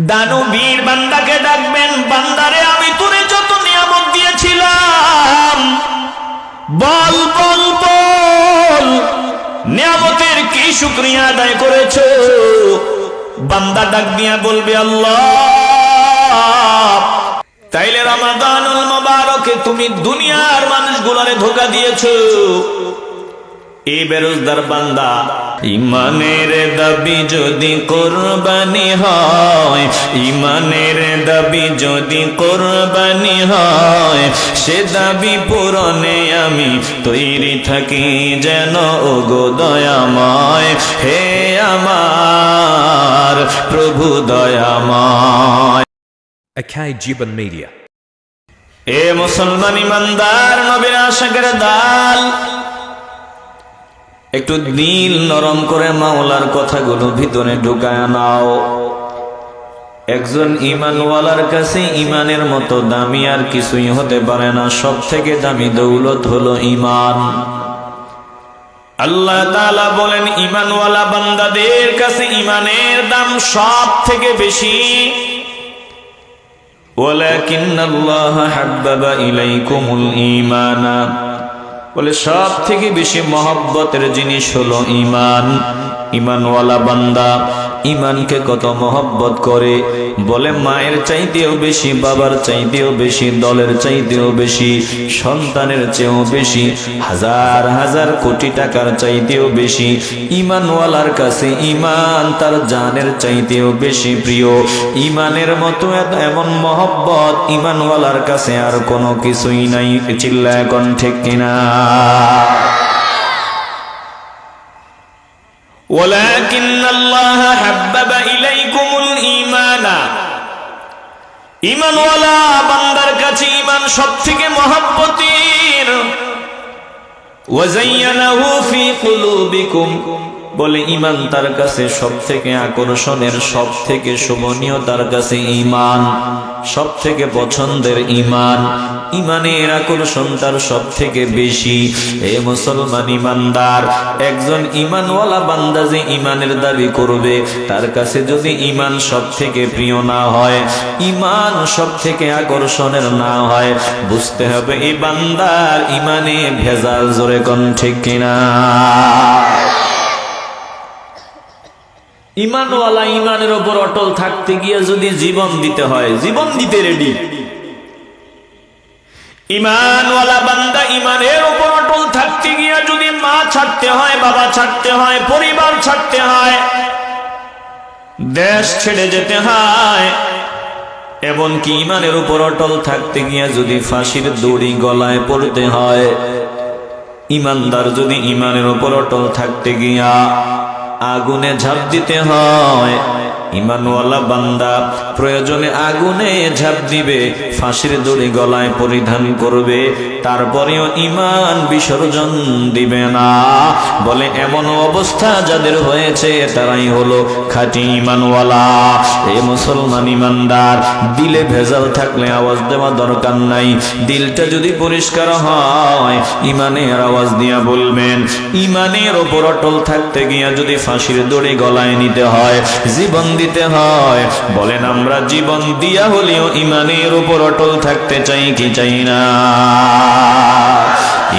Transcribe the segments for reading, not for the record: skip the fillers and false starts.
দানবীর বান্দাকে ডাকবেন, বান্দারে আমি তোরে যত নিয়ামত দিয়েছিলাম বল বল বল, নিয়ামতের কি শুকরিয়া আদায় করেছো? বান্দা ডাক দিয়া বলবে আল্লাহ। তাইলে রমাদানুল মুবারকে তুমি দুনিয়ার মানুষগুলোরে ধোঁকা দিয়েছো। এই বেরোজগার বান্দা, ইমানের দাবি যদি কোরবানি হয়, ইমানের দাবি যদি কোরবানি হয়, সে দাবি পূরণে আমি তৈরি থাকি যেন ওগো দয়াময়, হে আমার প্রভু দয়াময়। Akai Jiban Media. এ মুসলমান ইমানদার নবীর আশিকের দাল, একটু দিল নরম করে মাওলার কথাগুলো ভিতরে ঢুকায় নাও। একজন ইমানওয়ালার কাছে ইমানের মতো দামি আর কিছুই হতে পারে না। সব থেকে দামি দৌলত হলো ইমান। আল্লাহ তাআলা বলেন, ইমানওয়ালা বান্দাদের কাছে ইমানের দাম সব থেকে বেশি। ওয়ালাকিন্নাল্লাহা হাব্বাবা ইলাইকুমুল ঈমানা, বলে সব থেকে বেশি মহব্বতের জিনিস হলো ইমান। ইমানওয়ালা বান্দা ইমানকে কত মহব্বত করে, বলে মায়ের চাইতেও বেশি, বাবার চাইতেও বেশি, দলের চাইতেও বেশি, সন্তানের চেয়েও বেশি, হাজার হাজার কোটি টাকার চাইতেও বেশি। ইমানওয়ালার কাছে ইমান তার জানের চাইতেও বেশি প্রিয়। ইমানের মতো এমন মহব্বত ইমানওয়ালার কাছে আর কোনো কিছুই নাই। চিল্লায় এখন ঠিক কিনা? ওয়ালাকিন্নাল্লাহা হাব্বাবা ইলাইকুমুল ঈমানা, ঈমানওয়ালা বান্দার কাছে ঈমান সবথেকে মহব্বতের। ওয়া যায়্যানাহু ফি কুলুবিকুম, বলে ঈমান তার কাছে সবথেকে আকর্ষণের, সবথেকে শোভনীয় তার কাছে ঈমান, সবথেকে পছন্দের ঈমান। ঈমানের আকর্ষণ তার সবথেকে বেশি। হে মুসলমান ইমানদার, একজন ঈমানওয়ালা বান্দা যে ঈমানের দাবি করবে, তার কাছে যদি ঈমান সবথেকে প্রিয় না হয়, ঈমান সবথেকে আকর্ষণের না হয়, বুঝতে হবে এই বান্দার ঈমানে ভেজাল। জোরে কোন ঠিক কিনা? ঈমানওয়ালা ঈমানের উপর অটল থাকতে গিয়ে যদি জীবন দিতে হয়, জীবন দিতে রেডি। ঈমানওয়ালা বান্দা ঈমানের উপর অটল থাকতে গিয়ে যদি মা ছাড়তে হয়, বাবা ছাড়তে হয়, পরিবার ছাড়তে হয়, দেশ ছেড়ে যেতে হয়, এমনকি ঈমানের উপর অটল থাকতে গিয়ে যদি ফাঁসির দড়ি গলায় পড়তে হয়, ঈমানদার যদি ঈমানের উপর অটল থাকতে গিয়া আগুনে ঝাঁপ দিতে হয়, ঈমানওয়ালা বান্দা প্রয়োজনে আগুনে ঝাঁপ দিবে, ফাঁসির দড়ি গলায় পরিধান করবে, তারপরেও ঈমান বিসর্জন দিবে না। বলে এমন অবস্থা যাদের হয়েছে তারাই হলো খাঁটি ঈমানওয়ালা। এ মুসলমান ঈমানদার, দিলে ভেজাল থাকলে আওয়াজ দেওয়া দরকার নাই। দিলটা যদি পরিষ্কার হয়, ঈমানের আওয়াজ দিয়া বলবেন। ঈমানের ওপর অটল থাকতে গিয়া যদি ফাঁসির দড়ি গলায় নিতে হয়, জীবন দিতে হয়, বলেন আমরা জীবন দিয়া হলেও ঈমানের উপর অটল থাকতে চাই কি চাই না?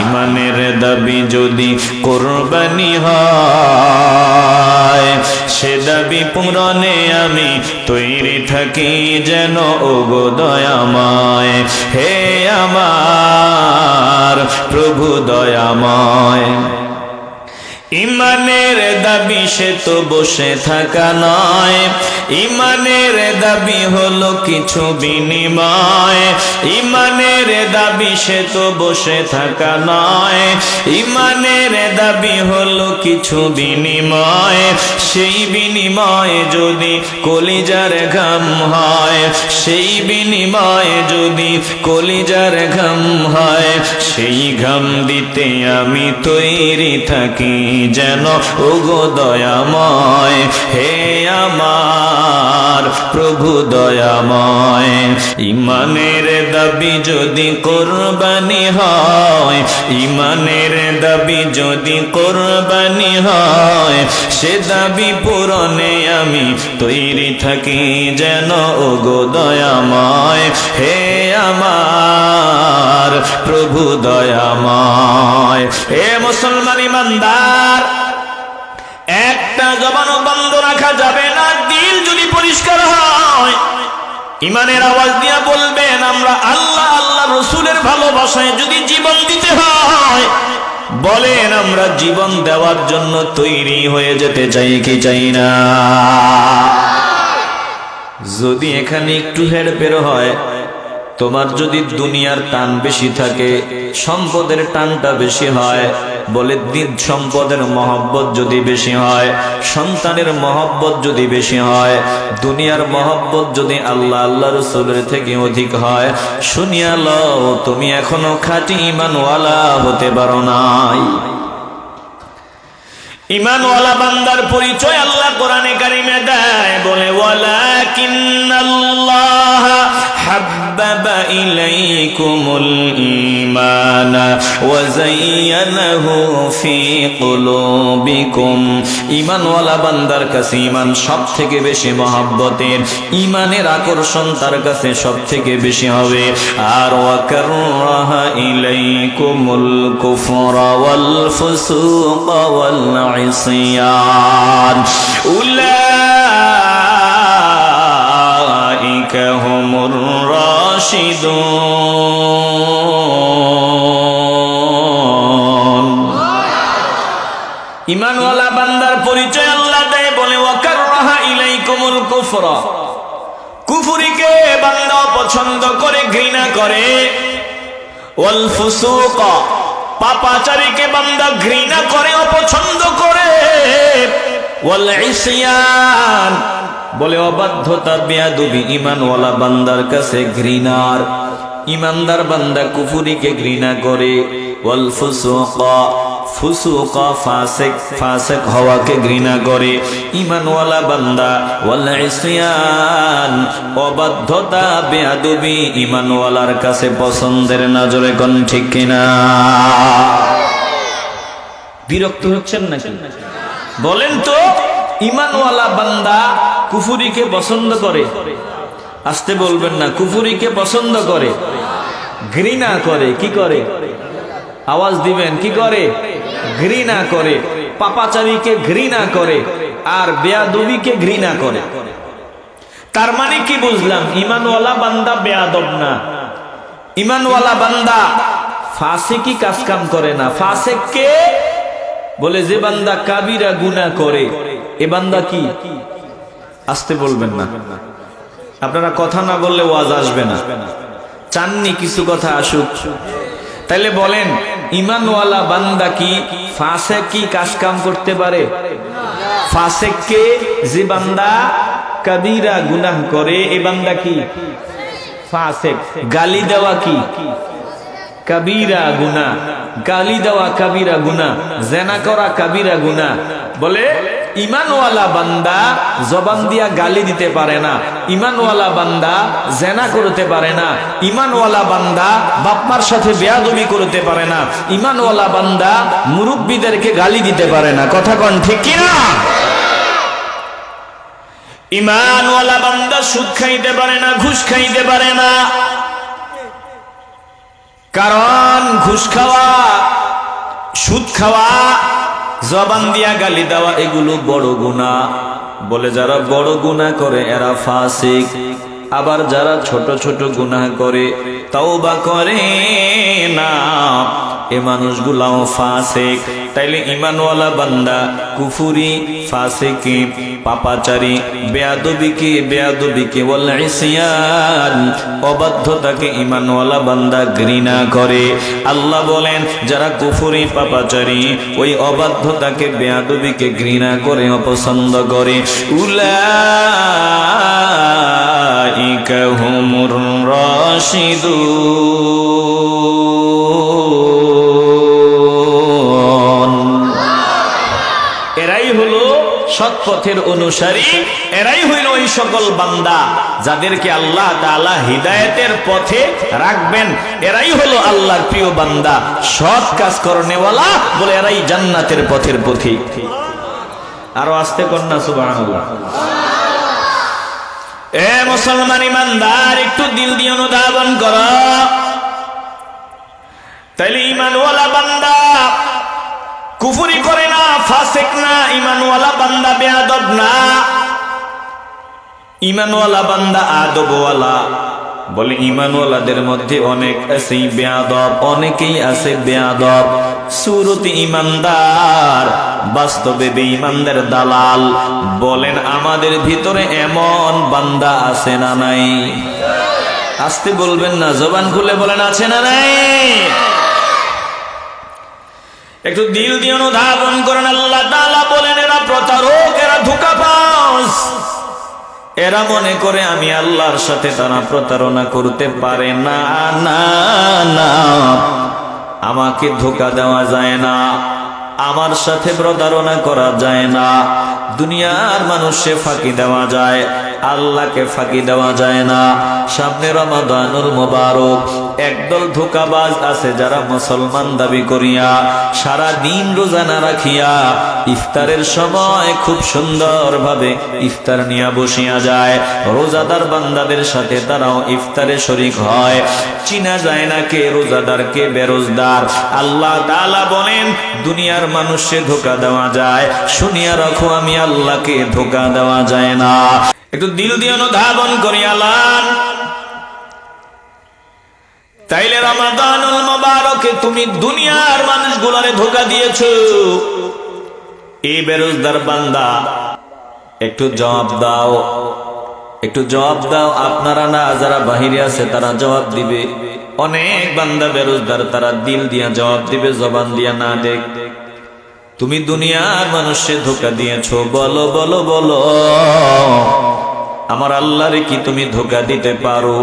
ঈমানের দাবি যদি কোরবানি হয়, সে দাবি পূরণে আমি তৈরি থাকি যেন ওগো দয়াময়, হে আমার প্রভু দয়াময়। ঈমানের দাবি সে তো বসে থাকা নয়, ঈমানের দাবি হলো কিছু বিনিময়। ঈমানের দাবি সে তো বসে থাকা নয়, ঈমানের দাবি হলো কিছু বিনিময়। সেই বিনিময়ে যদি কলিজার ঘাম হয়, সেই বিনিময়ে যদি কলিজার ঘাম হয়, সেই ঘাম দিতে আমি তৈরি থাকি যেন ওগো দয়াময়, হে আমার প্রভু দয়াময়। ইমানের দাবি যদি কোরবানি হয়, ইমানের দাবি যদি কোরবানি হয়, সে দাবি পূরণে আমি তৈরি থাকি যেন ওগো দয়াময়, হে আমার প্রভু দয়াময়। হে মুসলমান ইমানদার, একটা জবানও বন্ধ রাখা যাবে না। দিল যদি পরিষ্কার হয়, ইমানের আওয়াজ দিয়া বলবেন আমরা আল্লাহ আল্লাহ রসুলের ভালোবাসায় যদি জীবন দিতে হয়, বলেন আমরা জীবন দেওয়ার জন্য তৈরি হয়ে যেতে চাই কি চাই না? যদি এখানে একটু হেরফের হয়, তোমার যদি দুনিয়ার টান বেশি থাকে, সম্পদের টানটা বেশি হয়, বলে দিন সম্পদের মহব্বত যদি বেশি হয়, সন্তানের মহব্বত যদি বেশি হয়, দুনিয়ার মহব্বত যদি আল্লাহ আল্লাহ রসুলের থেকে অধিক হয়, শুনিয়া লও তুমি এখনো খাঁটি ঈমানওয়ালা হতে পারো নাই। ঈমানওয়ালা বান্দার পরিচয় আল্লাহ কোরআনে কারিমে দেয়, বলে ওয়ালাকিন্নাল্লাহ হাব্বাবা ইলাইকুমুল ঈমানা ওয়া যায়্যানাহু ফি কুলুবিকুম। ঈমানওয়ালা বান্দার কাছে ঈমান সবথেকে বেশি মহব্বতের, ঈমানের আকর্ষণ তার কাছে সবথেকে বেশি হবে। আর ওয়া কাররাহা ইলাইকুমুল কুফরা ওয়াল ফুসুকা ওয়াল ইসয়ান উলাইকা হুমুর রাশিদুন। ঈমানওয়ালা বান্দার পরিচয় আল্লাহ দেয়, বলে ওয়াকাররাহা ইলাইকুমুল কুফরা, কুফরিকে বান্দা পছন্দ করে ঘৃণা করে, ওয়াল ফুসুকা, পাপাচারীকে বান্দা ঘৃণা করে অপছন্দ করে, ওয়াল ইসয়ান, বলে অবাধ্যতা বেয়াদবি ঈমানওয়ালা বান্দার কাছে ঘৃণার। ঈমানদার বান্দা কুফরিকে ঘৃণা করে, ওয়াল ফুসুকা, ফুসুকা ফাসিক, ফাসিক হওয়াকে ঘৃণা করে ঈমানওয়ালা বান্দা। ওয়াল ইসয়ান, অবাধ্যতা বেয়াদবি ঈমানওয়ালার কাছে পছন্দের নজরে। কোন ঠিক কিনা? বিরক্ত হচ্ছেন নাকি? বলেন তো, ঈমানওয়ালা বান্দা কুফরিকে পছন্দ করে? আসতে বলবেন না। কুফরিকে পছন্দ করে, ঘৃণা করে। কি করে? আওয়াজ দিবেন। কি করে? ঘৃণা করে। পাপাচারীকে ঘৃণা করে আর বেয়াদবিকে ঘৃণা করে। তার মানে কি বুঝলাম? ঈমানওয়ালা বান্দা বেয়াদব না, ঈমানওয়ালা বান্দা ফাসিকি কাজ কাম করে না। ফাসিক কে? বলে যে বান্দা কাবিরা গুনাহ করে, এ বান্দা কি? আসতে বলবেন না। আপনারা কথা না বললে ওয়াজ আসবে না। চাননি কিছু কথা আসুক? তাইলে বলেন, ঈমানওয়ালা বান্দা কি ফাসিক কি কাজ কাম করতে পারে? ফাসিক কে? যে বান্দা কাবিরা গুনাহ করে, এ বান্দা কি? ফাসিক। গালি দেওয়া কি? কাবিরা গুনাহ। গালি দেওয়া কাবিরা গুনাহ, জিনা করা কাবিরা গুনাহ। বলে ঈমানওয়ালা বান্দা জবান দিয়া গালি দিতে পারে না, ঈমানওয়ালা বান্দা জিনা করতে পারে না, ঈমানওয়ালা বান্দা বাপমার সাথে বেয়াদবি করতে পারে না, ঈমানওয়ালা বান্দা মুরব্বিদেরকে গালি দিতে পারে না। কথা কোন ঠিক কি না? ঈমানওয়ালা বান্দা সুদ খাইতে পারে না, ঘুষ খাইতে পারে না। কারণ ঘুষ খাওয়া, সুদ খাওয়া, জবান দিয়া গালি দেওয়া এগুলো বড় গুনাহ। বলে যারা বড় গুনাহ করে এরা ফাসিক, আবার যারা ছোট ছোট গুনাহ করে তওবা করে না, এ মানুষগুলাও ফাসিক। তাইলে ঈমানওয়ালা বান্দা কুফরি, ফাসিকি, পাপাচারী, বেয়াদবিকে ওয়াল ইসয়ান, অবাধ্যতাকে ঈমানওয়ালা বান্দা ঘৃণা করে। আল্লাহ বলেন যারা কুফরি, পাপাচারী, ওই অবাধ্যতাকে, বেয়াদবিকে ঘৃণা করে, অপছন্দ করে, উলাইকা হুমুর রাশিদুন। পথের অনুসারী, এরাই হইল ওই সকল বান্দা যাদেরকে আল্লাহ তাআলা হিদায়াতের পথে রাখবেন। এরাই হলো আল্লাহর প্রিয় বান্দা, সৎ কাজ করনেওয়ালা, বলে এরাই জান্নাতের পথের পথিক। আরো আস্তে কন্যা সুবহানাল্লাহ। এ মুসলমান ইমানদার, একটু দিল দিয়ে অনুধাবন করো। তাইলে ঈমানওয়ালা বান্দা কুফরি করে না, ফাসিক না, ঈমানওয়ালা বান্দা বেয়াদব না, ঈমানওয়ালা বান্দা আদবওয়ালা। বলে ঈমানওয়ালাদের মধ্যে অনেক আছে বেয়াদব, অনেকেই আছে বেয়াদব। সুরতি ঈমানদার, বাস্তবে বেঈমানদের দালাল। বলেন আমাদের ভিতরে এমন বান্দা আছে না নাই? আস্তে বলবেন না, জবান খুলে বলেন আছে না নাই? একটু দিল দিয়ে অনুধাবন করেন। আল্লাহ তাআলা বলেন এরা প্রতারক, এরা ধোঁকাবাজ। এরা মনে করে আমি আল্লাহর সাথে তারা প্রতারণা করতে পারে না। না না, আমাকে ধোঁকা দেওয়া যায় না, আমার সাথে প্রতারণা করা যায় না। দুনিয়ার মানুষে ফাঁকি দেওয়া যায়, আল্লাহকে ফাঁকি দেওয়া যায় না। সামনে রমাদানুল মুবারক, একদল ধোঁকাবাজ আছে যারা মুসলমান দাবি করিয়া সারা দিন রোজা না রাখিয়া ইফতারের সময় খুব সুন্দরভাবে ইফতার নিয়ে বসিয়া যায়। রোজাদার বান্দাদের সাথে তারাও ইফতারে শরীক হয়। চিনা যায় না কে রোজাদার কে বেরোজদার। আল্লাহ তাআলা বলেন দুনিয়ার মানুষে ধোঁকা দেওয়া যায়, শুনিয়া রাখো আমি আল্লাহকে ধোঁকা দেওয়া যায় না। একটু দিল দিয়ে অনুধাবন করি আল্লাহ। তাইলে রমাদানুল মুবারকে তুমি দুনিয়ার মানুষগুলোরে ধোঁকা দিয়েছো। এই বেরোজদার বান্দা একটু জবাব দাও, একটু জবাব দাও। আপনারা না, যারা বাহিরে আছে তারা জবাব দিবে। অনেক বান্দা বেরোজদার, তারা দিল দিয়া জবাব দিবে, জবান দিয়া না। দেখ তুমি দুনিয়ার মানুষে ধোঁকা দিয়েছো, বলো বলো বলো, আমার আল্লাহরে কি তুমি ধোঁকা দিতে পারো?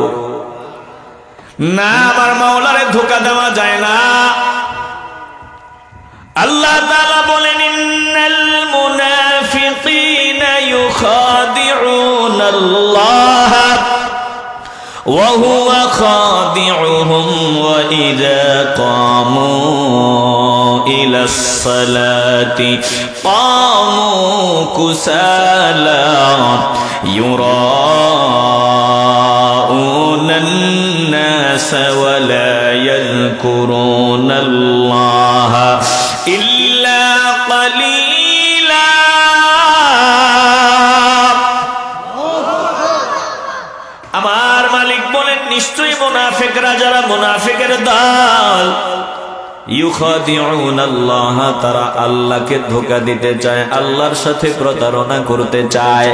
না, আমার মাওলারে ধোঁকা দেওয়া যায় না। আল্লাহ তাআলা বলেন ইন্নাল মুনাফিকিনা ইউখাদিউনাল্লাহ ওয়া হুয়া খাদিউহুম ওয়া ইযা কামু ইলাস সালাতি কামু কুসালা ইউরাউনান নাস ওয়া লা ইয়াযকুরুনাল্লাহ ইল্লা কালিলা। আমার মালিক বলেন নিশ্চয়ই মুনাফিকরা, যারা মুনাফিকের দল, ইউখাদিউনাল্লাহ, তারা আল্লাহকে ধোঁকা দিতে চায়, আল্লাহর সাথে প্রতারণা করতে চায়।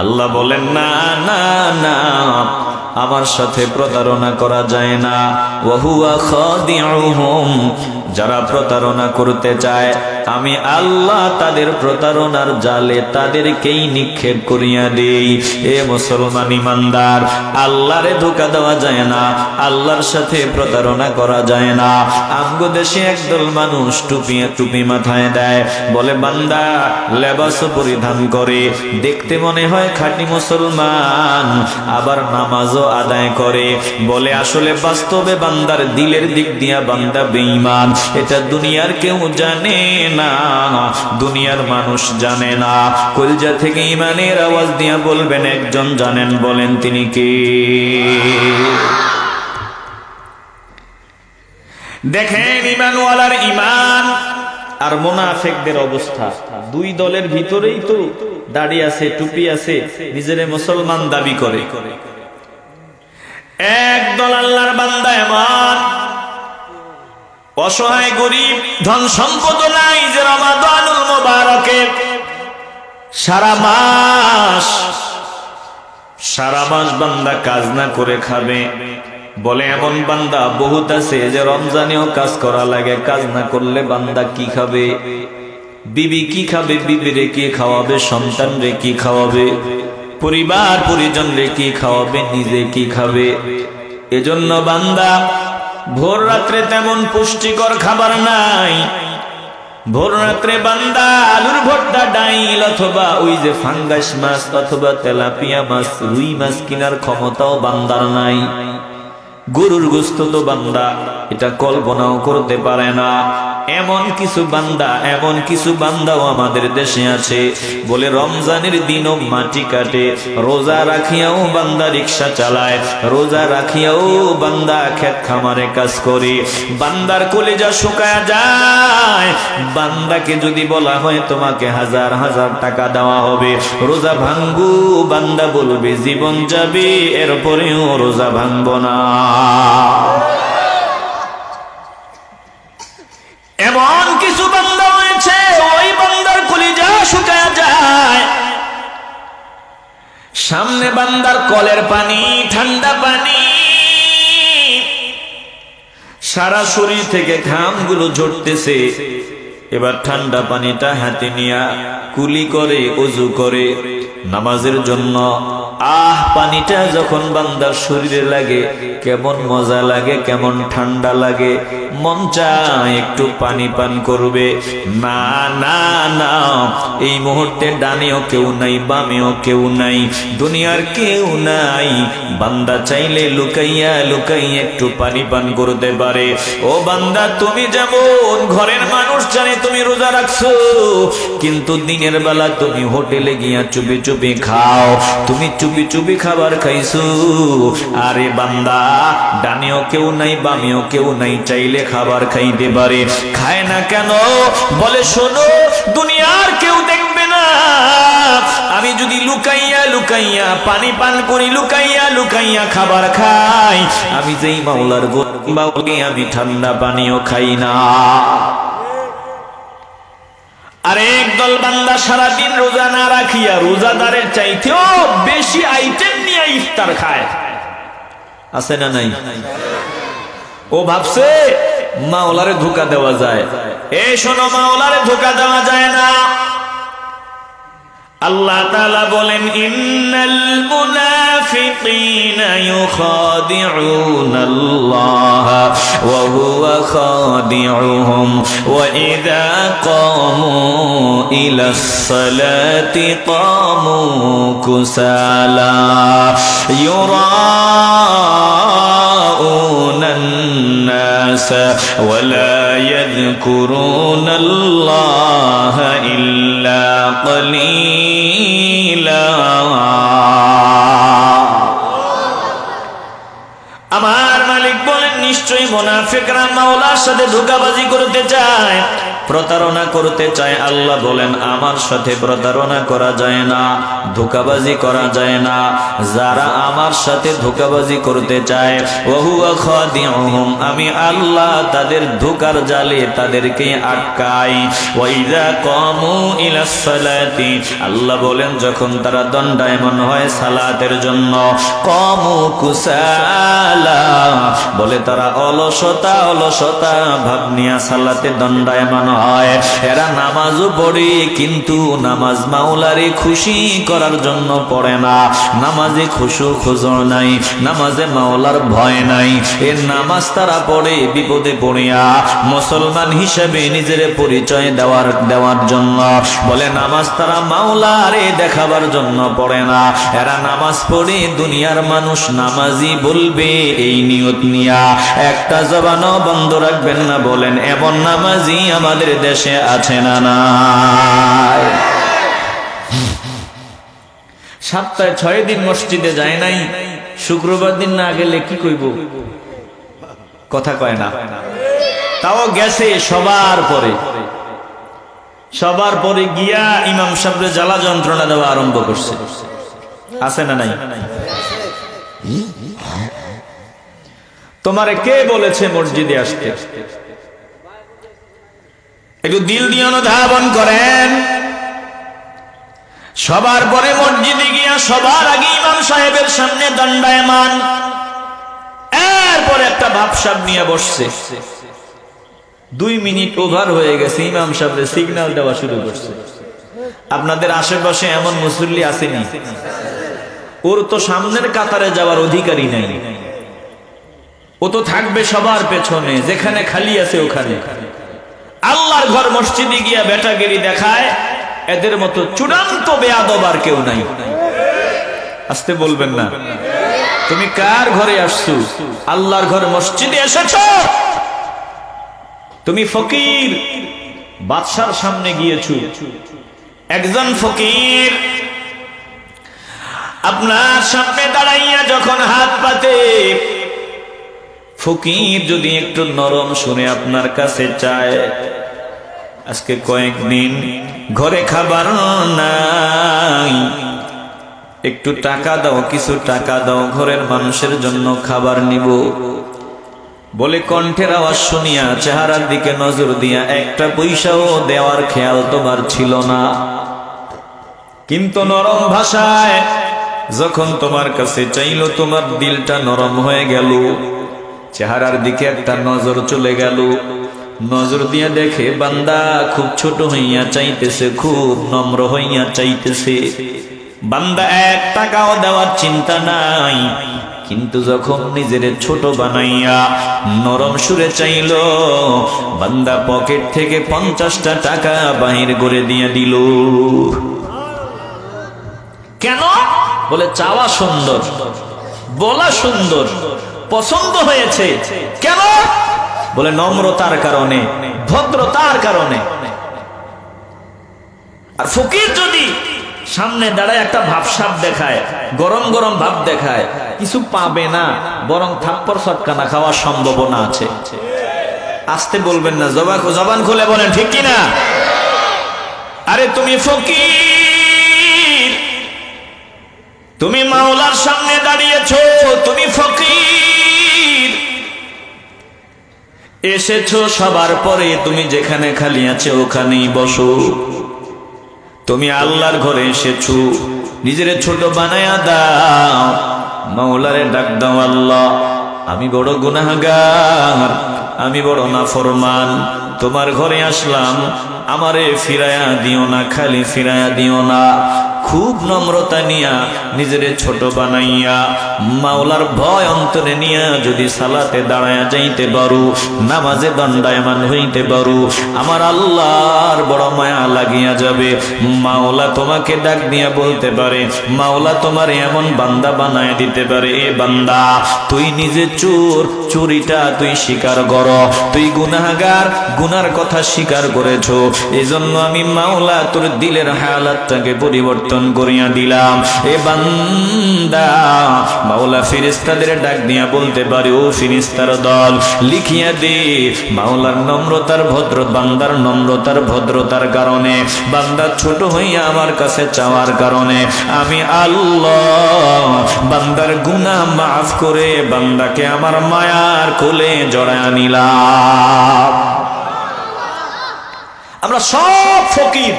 আল্লাহ বলেন না না না, আমার সাথে প্রতারণা করা যায় না। ওয়া হুয়া খাদিউহুম, যারা প্রতারণা করতে চায় আমি আল্লাহ তাদের প্রতারণার জালে তাদেরকেই নিক্ষেপ করিয়া দেই। এ মুসলমান ইমানদার, আল্লাহরে ধোঁকা দেওয়া যায় না, আল্লাহর সাথে প্রতারণা করা যায় না। আমগো দেশে একদল মানুষ টুপি মাথায় দেয়, বলে বান্দা লেবাস পরিধান করে, দেখতে মনে হয় খাঁটি মুসলমান, আবার নামাজও আদায় করে। বলে আসলে বাস্তবে বান্দার দিলের দিক দিয়া বান্দা বেঈমান। এটা দুনিয়ার কেউ জানে না, দুনিয়ার মানুষ জানে না। কলজা থেকে ইমানের আওয়াজ দিয়া বলবেন একজন জানেন, বলেন তিনি কে? দেখেন ইমানওয়ালার ইমান আর মুনাফিকদের অবস্থা। দুই দলের ভিতরেই তো দাড়ি আছে, টুপি আছে, নিজেরে মুসলমান দাবি করে। এক দল আল্লাহর বান্দা এমন অসহায় গরিব, ধন সম্পদ নাই, যে রমাদানুল মুবারকে সারা মাস বান্দা কাজ না করে খাবে। বলে এমন বান্দা বহুত আছে যে রমজানেও কাজ করা লাগে, কাজ না করলে বান্দা কি খাবে? বিবি কি খাবে? বিবিরে কি খাওয়াবে? সন্তান রে কি খাওয়াবে? পরিবার পরিজন রে কি খাওয়াবে? নিজে কি খাবে? এজন্য বান্দা ভোর রাত্রে তেমন পুষ্টিকর খাবার নাই, ভোর রাত্রে বান্দা আলুর ভর্তা ডাইল অথবা ওই যে ফাঙ্গাস মাছ অথবা তেলাপিয়া মাছ রুই মাছ কেনার ক্ষমতাও বান্দার নাই। গরুর গোশত তো বান্দা এটা কল্পনাও করতে পারে না। এমন কিছু বান্দাও আমাদের দেশে আছে বলে রমজানের দিনও মাটি কাটে, রোজা রাখিয়াও বান্দা রিক্সা চালায়, রোজা রাখিয়াও বান্দা ক্ষেত খামারে কাজ করে। বান্দার কলিজা শুকায় যায়। বান্দাকে যদি বলা হয় তোমাকে হাজার হাজার টাকা দেওয়া হবে, রোজা ভাঙ্গু, বান্দা বলবে জীবন যাবে, এরপরেও রোজা ভাঙবো না। এমন কিছু বান্দা হয়েছে ওই বান্দার কলিজা শুকায় যায়। সামনে বান্দার কলের পানি, ঠান্ডা পানি, সারা শরীর থেকে ঘামগুলো ঝরতেছে। এবার ঠান্ডা পানিটা হাতে নিয়া কুলি করে, ওযু করে নামাজের জন্য। পানিটা যখন বান্দার শরীরে লাগে কেমন মজা লাগে, কেমন ঠান্ডা লাগে। মন চায় একটু পানি পান করবে। না না না, এই মুহূর্তে ডানেও কেউ নাই, বামেও কেউ নাই, দুনিয়ার কেউ নাই। বান্দা চাইলে লুকাইয়া লুকাইয়া একটু পানি পান করতে পারে। ও বান্দা, তুমি যেমন ঘরের মানুষ জানে তুমি রোজা রাখছো, কিন্তু দিনের বেলা তুমি হোটেলে গিয়া চুপি চুপি খাও, তুমি চুপি চুপি খাবার খাইছো। আরে বান্দা, ডানেও কেউ নাই, বামেও কেউ নাই, চাইলে খাবার খাইতে পারে, খায় না কেন? বলে শোনো, দুনিয়ার কেউ দেখবে না, আমি যদি লুকাইয়া লুকাইয়া পানি পান করি, লুকাইয়া লুকাইয়া খাবার খাই, আমি যেই মাওলার গোলাম, আমি ঠান্ডা পানিও খাই না। আরে একদল বান্দা সারাদিন রোজা না রাখিয়া রোজাদারের চাইতেও বেশি আইটেম নিয়ে ইফতার খায়, আছে না নাই? ও ভাবছে মাওলারে ধোঁকা দেওয়া যায়। এই শোনো, মাওলারে ধোঁকা দেওয়া যায় না। আল্লাহ তাআলা বলেন, ইন্নাল মুনাফিকিনা ইউখাদিউনাল্লাহ ওয়া হুয়া খাদিউহুম ওয়া ইযা কামু ইলাস সালাতি কামু কুসালা ইউরাউনান নাস ওয়া লা ইয়াযকুরুনাল্লাহ ইল্লা قليلا। আমার মালিক বলেন, নিশ্চয়ই মুনাফিকরা মাওলার সাথে ধোঁকাবাজি করতে চায়, প্রতারণা করতে চায়। আল্লাহ বলেন, আমার সাথে প্রতারণা করা যায় না, ধোঁকাবাজি করা যায় না। যারা আমার সাথে ধোঁকাবাজি করতে চায়, ওয়া হুয়া খাদিউহুম, আমি আল্লাহ তাদের ধোঁকার জালে তাদেরকে আটকাই। ওয়া ইযা কামু ইলাস সালাতি, আল্লাহ বলেন যখন তারা দণ্ডায়মান হয় সালাতের জন্য, কামু কুসালা, বলে তারা অলসতা অলসতা ভাব নিয়ে সালাতে দণ্ডায়মান হয়। এরা নামাজও পড়ে, কিন্তু নামাজ মাওলারে খুশি করার জন্য পড়ে না। নামাজে খুশু খুজুর নাই, নামাজে মাওলার ভয় নাই। এর নামাজ তারা পড়ে বিপদে পড়িয়া, মুসলমান হিসেবে নিজের পরিচয় দেওয়ার জন্য। বলে নামাজ তারা মাওলারে দেখাবার জন্য পড়ে না। এরা নামাজ পড়ে দুনিয়ার মানুষ নামাজি বলবে এই নিয়ত নিয়া। একটা জবানও বন্ধ রাখবেন না, বলেন এমন নামাজি আমাদের দেশে আছে না নাই? সপ্তাহে 6 দিন মসজিদে যায় নাই, শুক্রবার দিন না গেলে কি কইব? কথা কয় না। তাও গেছে সবার পরে গিয়া ইমাম সাহেব জ্বালা যন্ত্রণা দেওয়া আরম্ভ করছে, আছে না নাই? তোমারে কে বলেছে মসজিদে আসতে? একটু দিল দিয়ে অনুধাবন করেন। সবার পরে মসজিদে গিয়া সবার আগে ইমাম সাহেবের সামনে দণ্ডায়মান, এরপরে একটা ভাবসাব নিয়ে বসছে। 2 মিনিট ওভার হয়ে গেছে, ইমাম সাহেব সিগন্যাল দেওয়া শুরু করছে। আপনাদের আশেপাশে এমন মুসল্লি আসেনি? ওর তো সামনের কাতারে যাওয়ার অধিকারই নাই, ও তো থাকবে সবার পেছনে, যেখানে খালি আছে ওখানে। আল্লাহর ঘর মসজিদে গিয়া বেটাগিরি দেখায়, এদের মতো চূড়ান্ত বেয়াদব আর কেউ নাই। আসতে বলবেন না। তুমি কার ঘরে আসছো? আল্লাহর ঘর মসজিদে এসেছো। তুমি ফকির, বাদশার সামনে গিয়েছো। একজন ফকির আপনার সামনে দাঁড়াইয়া যখন হাত পাতে, ফকির যদি একটু নরম শুনে আপনার কাছে চায়, আজকে কয়েকদিন ঘরে খাবার নাই, একটু টাকা দাও, কিছু টাকা দাও, ঘরের মানুষের জন্য খাবার নিব বলে কণ্ঠের আওয়াজ শুনিয়া চেহারার দিকে নজর দিয়া একটা পয়সাও দেওয়ার খেয়াল তোমার ছিল না, কিন্তু নরম ভাষায় যখন তোমার কাছে চাইলো, তোমার দিলটা নরম হয়ে গেল, চেহারার দিকে একটা নজর চলে গেল, নজর দিয়া দেখে বান্দা খুব ছোট হইয়া চাইতেছে, খুব নম্র হইয়া চাইতেছে। বান্দা এক টাকাও দেওয়ার চিন্তা নাই, কিন্তু যখন নিজের ছোট বানাইয়া নরম সুরে চাইল, বান্দা পকেট থেকে 50টা টাকা বাহির করে দিয়ে দিল। কেন? বলে চাওয়া সুন্দর, বলা সুন্দর, পছন্দ হয়েছে। কেন? বলে নম্রতার কারণে, ভদ্রতার কারণে। আর ফকির যদি সামনে দাঁড়ায় একটা ভাবসাব দেখায়, গরম গরম ভাব দেখায়, কিছু পাবে না, বরং থাপ্পড় চটকানা খাওয়ার সম্ভাবনা আছে। আসতে বলবেন না, জবান খুলে বলেন ঠিক কিনা? আরে তুমি ফকির, তুমি মাওলার সামনে দাঁড়িয়েছো, তুমি ফকির, এসেছো সবার পরে, তুমি যেখানে খালি আছে ওখানেই বসো। তুমি আল্লাহর ঘরে এসেছো, নিজের ছোট বানায়া দাও, মাওলারে ডাক দাও, আল্লাহ আমি বড় গুনাহগার, আমি বড় নাফরমান, তোমার ঘরে আসলাম, আমারে ফিরায়া দিও না, খালি ফিরায়া দিও না। খুব নম্রতা নিয়া নিজের ছোট বানাইয়া মাওলার ভয় অন্তরে নিয়া যদি সালাতে দাঁড়ায়া যাইতে পারো, নামাজে দণ্ডায়মান হইতে পারো, আমার আল্লাহর বড় মায়া লাগিয়া যাবে। মাওলা তোমাকে ডাক দিয়া বলতে পারে, মাওলা তোমার এমন বান্দা বানায় দিতে পারে, এ বান্দা তুই নিজে চোর, চুরিটা তুই স্বীকার কর, তুই গুনাহগার, গুনার কথা স্বীকার করেছো, এজন্য আমি মাওলা তোর দিলের হালাতটাকে পরিবর্তন করিয়া দিলাম। এ বান্দা, মাওলা ফেরেশতাদের ডাক দিয়া বলতে পারে, ও ফেরেশতার দল লিখিয়া দে, মাওলার নম্রতার ভদ্র, বান্দার নম্রতার ভদ্রতার কারণে, বান্দা ছোট হইয়া আমার কাছে চাওয়ার কারণে আমি আল্লাহ বান্দার গুনাহ মাফ করে বান্দাকে আমার মায়ার কোলে জড়ায়া নিলাম। আমরা সব ফকির,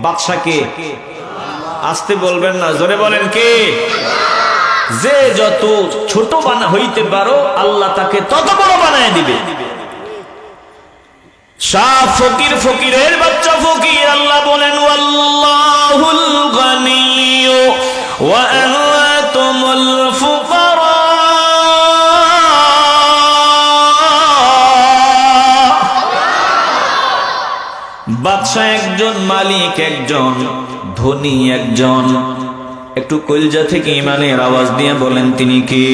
বাদশাকে আসতে বলবেন না, জোরে বলেন কে? যে যত ছোট বানা হইতে পারো, আল্লাহ তাকে তত বড় বানায় দিবে। সব ফকির, ফকিরের বাচ্চা ফকির। আল্লাহ বলেন, ওয়াল্লাহুল গানিয়্যু ওয়া আনতুমুল ফুকারা। বাদশা একজন, মালিক একজন, ধনী একজন। একটু কলজা থেকে ইমানের আওয়াজ দিয়ে বলেন তিনি কে?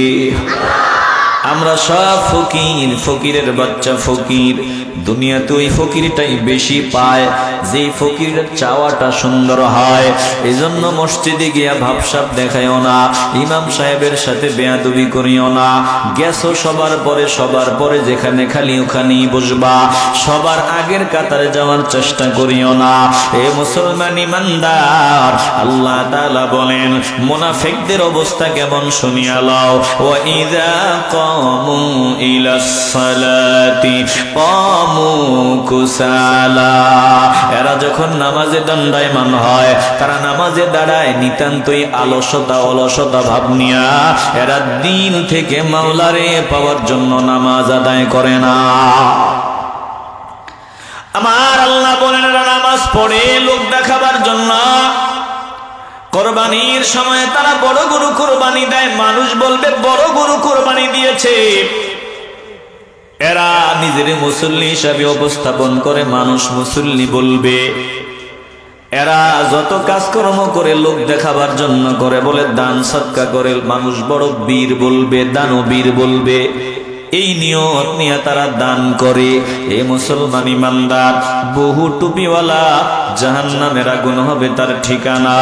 আমরা সব ফকির, ফকিরের বাচ্চা ফকির। দুনিয়াতে ওই ফকিরটাই বেশি পায় যে ফকিরের চাওয়াটা সুন্দর হয়। এজন্য মসজিদে গিয়া ভাবসাব দেখাইও না, ইমাম সাহেবের সাথে বেয়াদবি করিও না। গেছো সবার পরে, সবার পরে যেখানে খালি ওখানেই বসবা, সবার আগের কাতারে যাওয়ার চেষ্টা করিও না। এ মুসলমান ইমানদার, আল্লাহ তাআলা বলেন মুনাফিকদের অবস্থা কেমন শুনিয়া লও। ওয়া ইযা কামু ইলাস সালাতি কামু কুসালা। এরা যখন নামাজে দণ্ডায়মান হয়, তারা নামাজে দাঁড়ায় নিতান্তই আলসতা, অলসতা ভাব নিয়া। এরা দিন থেকে মাওলারে পাওয়ার জন্য নামাজ আদায় করে না। আমার আল্লাহ বলেন, এরা নামাজ পড়ে লোক দেখাবার জন্য। কোরবানির সময় তারা বড় গরু কোরবানি দেয়, মানুষ বলবে বড় গরু কোরবানি দিয়েছে। এরা নিজের মুসল্লি হিসাবে উপস্থাপন করে, মানুষ মুসল্লি বলবে। এরা যত কাজকর্ম করে লোক দেখাবার জন্য করে, বলে দান সদকা করে, মানুষ বড় বীর বলবে, দানবীর বলবে। এই নিয়ত নিয়ে তারা দান করে। এই মুসলমান ইমানদার, বহু টুপিওয়ালা জাহান্নামের আগুন হবে তার ঠিকানা,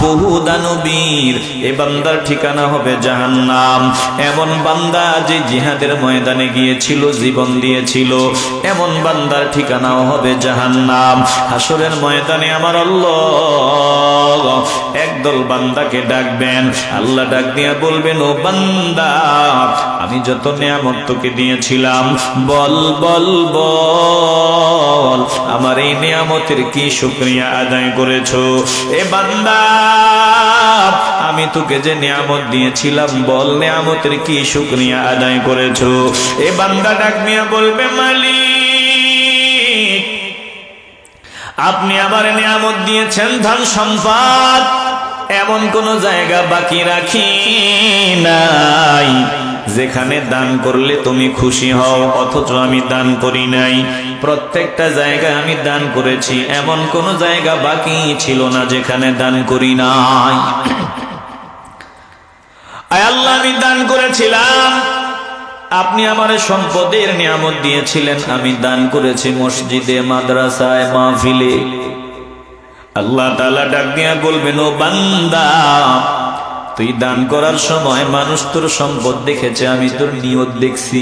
বহু দানবীর এ বান্দার ঠিকানা হবে জাহান্নাম। এমন বান্দা যে জিহাদের ময়দানে গিয়েছিল, জীবন দিয়েছিল, এমন বান্দার ঠিকানাও হবে জাহান্নাম। হাসরের ময়দানে আমার আল্লাহ একদল বান্দাকে ডাকবেন। আল্লাহ ডাক দিয়া বলবেন, ও বান্দা, আমি যত নিয়ামত তোকে দিয়েছিলাম, বল বল বল আমার এই নিয়ামতের কি শুকরিয়া আদায় করেছো? এ বান্দা, আমি তোকে যে নিয়ামত দিয়েছিলাম, বল নিয়ামতের কি শুকরিয়া আদায় করেছো? এ বান্দা ডাক দিয়া বলবে, মালিক, আপনি আমার নিয়ামত দিয়েছেন ধন সম্পদ, এমন কোন জায়গা বাকি রাখি নাই যেখানে দান করলে তুমি খুশি হও, অথচ আমি দান করি নাই। প্রত্যেকটা জায়গায় আমি দান করেছি, এমন কোন জায়গা বাকি ছিল না যেখানে দান করি নাই। আয় আল্লাহ, আমি দান করেছিলাম, আপনি আমার সম্পদের নিয়ামত দিয়েছিলেন, আমি দান করেছি মসজিদে, মাদ্রাসায়, মাহফিলে। আল্লাহ তাআলা ডাক দিয়া বলবেন, ও বান্দা, তুই দান করার সময় মানুষ তোর সম্পদ দেখেছে, আমি তোর নিয়ত দেখছি।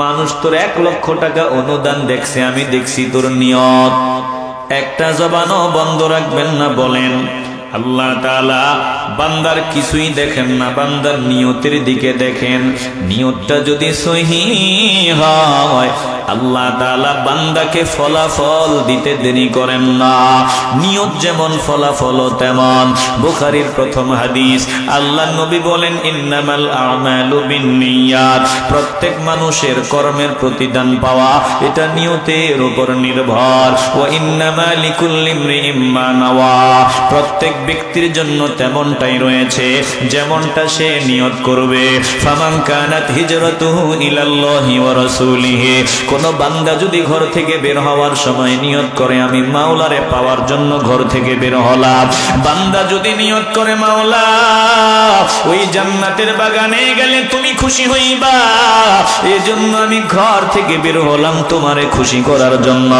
মানুষ তোর 1 লক্ষ টাকা অনুদান দেখছে, আমি দেখছি তোর নিয়ত। একটা জবানও বন্ধ রাখবেন না, বলেন। আল্লাহ তাআলা বান্দার কিছুই দেখেন না, বান্দার নিয়তের দিকে দেখেন। নিয়তটা যদি সহিহ হয়, আল্লাহ তাআলা বান্দাকে ফলাফল দিতে দেরি করেন না। নিয়ত যেমন ফলাফল তেমন। বুখারীর প্রথম হাদিস, আল্লাহর নবী বলেন, ইন্নামাল আমালু বিন্নিয়াত, প্রত্যেক মানুষের কর্মের প্রতিদান পাওয়া এটা নিয়তের উপর নির্ভর। ওয়া ইন্নামা লিকুল্লি ইমরিইম মা নাওয়া, প্রত্যেক ব্যক্তির জন্য তেমনটাই রয়েছে যেমনটা সে নিয়ত করবে। ফামান কানাত হিজরাতুহু ইলাল্লাহি ওয়া রাসূলিহি, কোন বান্দা যদি ঘর থেকে বের হওয়ার সময় নিয়ত করে, আমি মাওলারে পাওয়ার জন্য ঘর থেকে বের হলাম, বান্দা যদি নিয়ত করে, মাওলা ওই জান্নাতের বাগানে গেলে তুমি খুশি হইবা, এজন্য আমি ঘর থেকে বের হলাম তোমারে খুশি করার জন্য,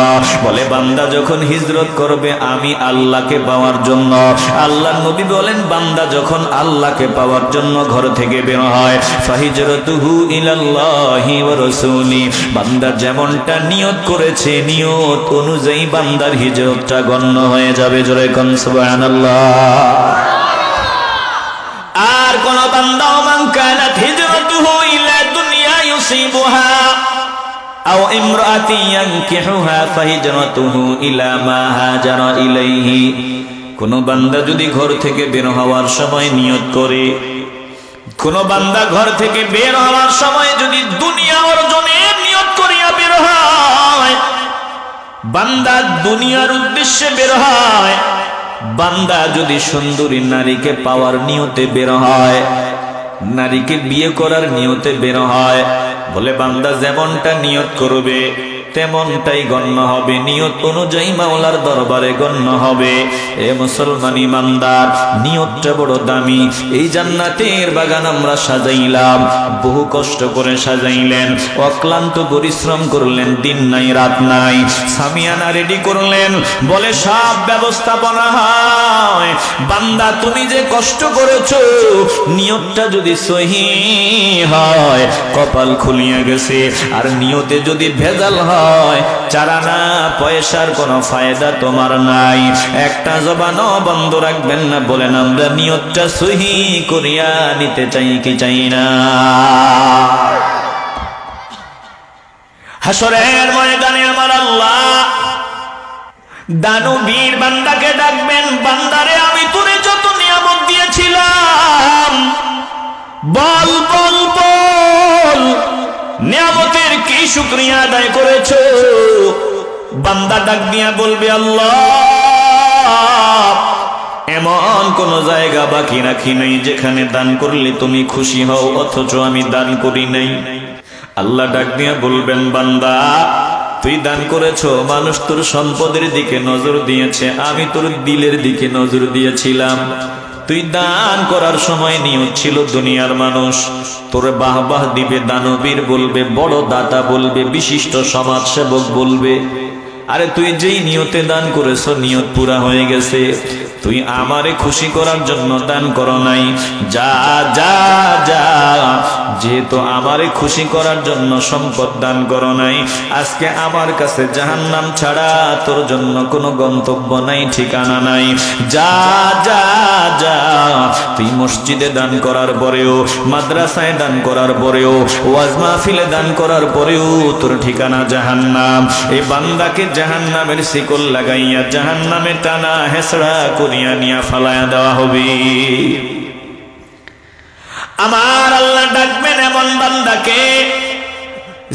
বলে বান্দা যখন হিজরত করবে আমি আল্লাহকে পাওয়ার জন্য, আল্লাহর নবী বলেন, বান্দা যখন আল্লাহকে পাওয়ার জন্য ঘর থেকে বের হয়, ফাহিজরাতুহু ইলাল্লাহি ওয়া রাসূলি, বান্দা যেমনটা নিয়ত করেছে নিয়ত অনুযায়ী বান্দার হিজরতটা গণ্য হয়ে যাবে। জোরে কোন সুবহানাল্লাহ। আর কোন বান্দা, মান কানাত হিজরাতুহু ইলা দুনিয়া ইউসিবুহা আও ইমরাআতিন ইয়ানকিহুহা ফাহিজরাতুহু ইলা মা হাজারা ইলাইহি, কোন বান্দা যদি ঘর থেকে বের হওয়ার সময় নিয়ত করে, কোন বান্দা ঘর থেকে বের হওয়ার সময় যদি দুনিয়া অর্জনের নিয়ত করিয়া বের হয়, বান্দা দুনিয়ার উদ্দেশ্যে বের হয়, বান্দা যদি সুন্দরী নারীকে পাওয়ার নিয়তে বের হয়, নারীকে বিয়ে করার নিয়তে বের হয়, বলে বান্দা যেমনটা নিয়ত করবে তেমনটাই গণ্য হবে, নিয়ত অনুযায়ী মাওলার দরবারে গণ্য হবে। এ মুসলমান ইমানদার, নিয়তটা বড় দামি। এই জান্নাতের বাগান আমরা সাজাইলাম, বহু কষ্ট করে সাজাইলেন, অক্লান্ত পরিশ্রম করলেন, দিন নাই রাত নাই, সামিয়ানা রেডি করলেন, বলে সব ব্যবস্থাপনা হয়। বান্দা তুমি যে কষ্ট করেছো, নিয়তটা যদি সহিহ হয় কপাল খুলিয়া গেছে, আর নিয়তে যদি ভেজাল হয়, চারানা পয়সার কোনো ফায়দা তোমার নাই। একটা জবানও বন্ধ রাখবেন না, বলেন আমরা নিয়তটা সহিহ করিয়া নিতে চাই কি চাই না? হাসরের ময়দানে আমার আল্লাহ দানবীর বান্দাকে ডাকবেন, বান্দারে আমি তোরে যত নিয়ামত দিয়েছিলাম, বল বল বল নিয়ামতের কি শুকরিয়া আদায় করেছো? বান্দা ডাক দিয়া বলবে, আল্লাহ এমন কোন জায়গা বাকি রাখি নাই যেখানে দান করলে তুমি খুশি হও, অথচ আমি দান করি নাই। আল্লাহ ডাক দিয়ে বলবেন, বান্দা তুই দান করেছো, মানুষ তোর সম্পদের দিকে নজর দিয়েছে, আমি তোর দিলের দিকে নজর দিয়েছিলাম। তুই দান করার সময় নিয়ত ছিল দুনিয়ার মানুষ তোর বাহবাহ দিবে, দানবীর বলবে, বড় দাতা বলবে, বিশিষ্ট সমাজসেবক বলবে। আরে তুই যেই নিয়তে দান করেছো নিয়ত পুরা হয়ে গেছে, তুই আমারে খুশি করার জন্য দান করো নাই। যা যা যা, যেহেতু আমারে খুশি করার জন্য সম্পদ দান করো নাই, আজকে আমার কাছে জাহান্নাম ছাড়া তোর জন্য কোনো গন্তব্য নাই, ঠিকানা নাই। যা যা যা, তুই মসজিদে দান করার পরেও, মাদ্রাসায় দান করার পরেও, ওয়াজ মাহফিলে দান করার পরেও তোর ঠিকানা জাহান্নাম। এই বান্দাকে জাহান্নামের শিকল লাগাইয়া জাহান্নামে টানা হেসড়া করিয়া নিয়া ফালায়া দেওয়া হবে। আমার আল্লাহ ডাকবেন এমন বান্দাকে,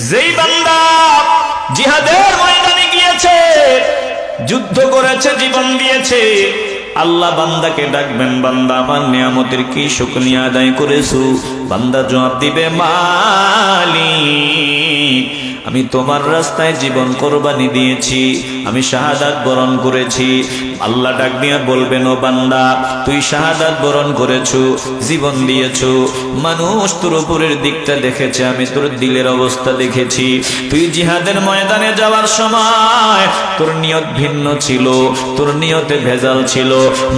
যেই বান্দা জিহাদের ময়দানে গিয়েছে, যুদ্ধ করেছে, জীবন দিয়েছে। আল্লাহ বান্দাকে ডাকবেন, বান্দা আমার নিয়ামতের কি শুকরিয়া আদায় করেছো? বান্দা জবাব দিবে, মালিক আমি তোমার রাস্তায় জীবন কোরবানি দিয়েছি, আমি শাহাদাত বরণ করেছি। আল্লাহ ডাক দিয়ে বলবেন, ও বান্দা তুই শাহাদাত বরণ করেছো, জীবন দিয়েছো, মানুষ তোর উপরের দিকটা দেখেছে, আমি তোর দিলের অবস্থা দেখেছি। তুই জিহাদের ময়দানে যাওয়ার সময় তোর নিয়ত ভিন্ন ছিল, তোর নিয়তে ভেজাল ছিল।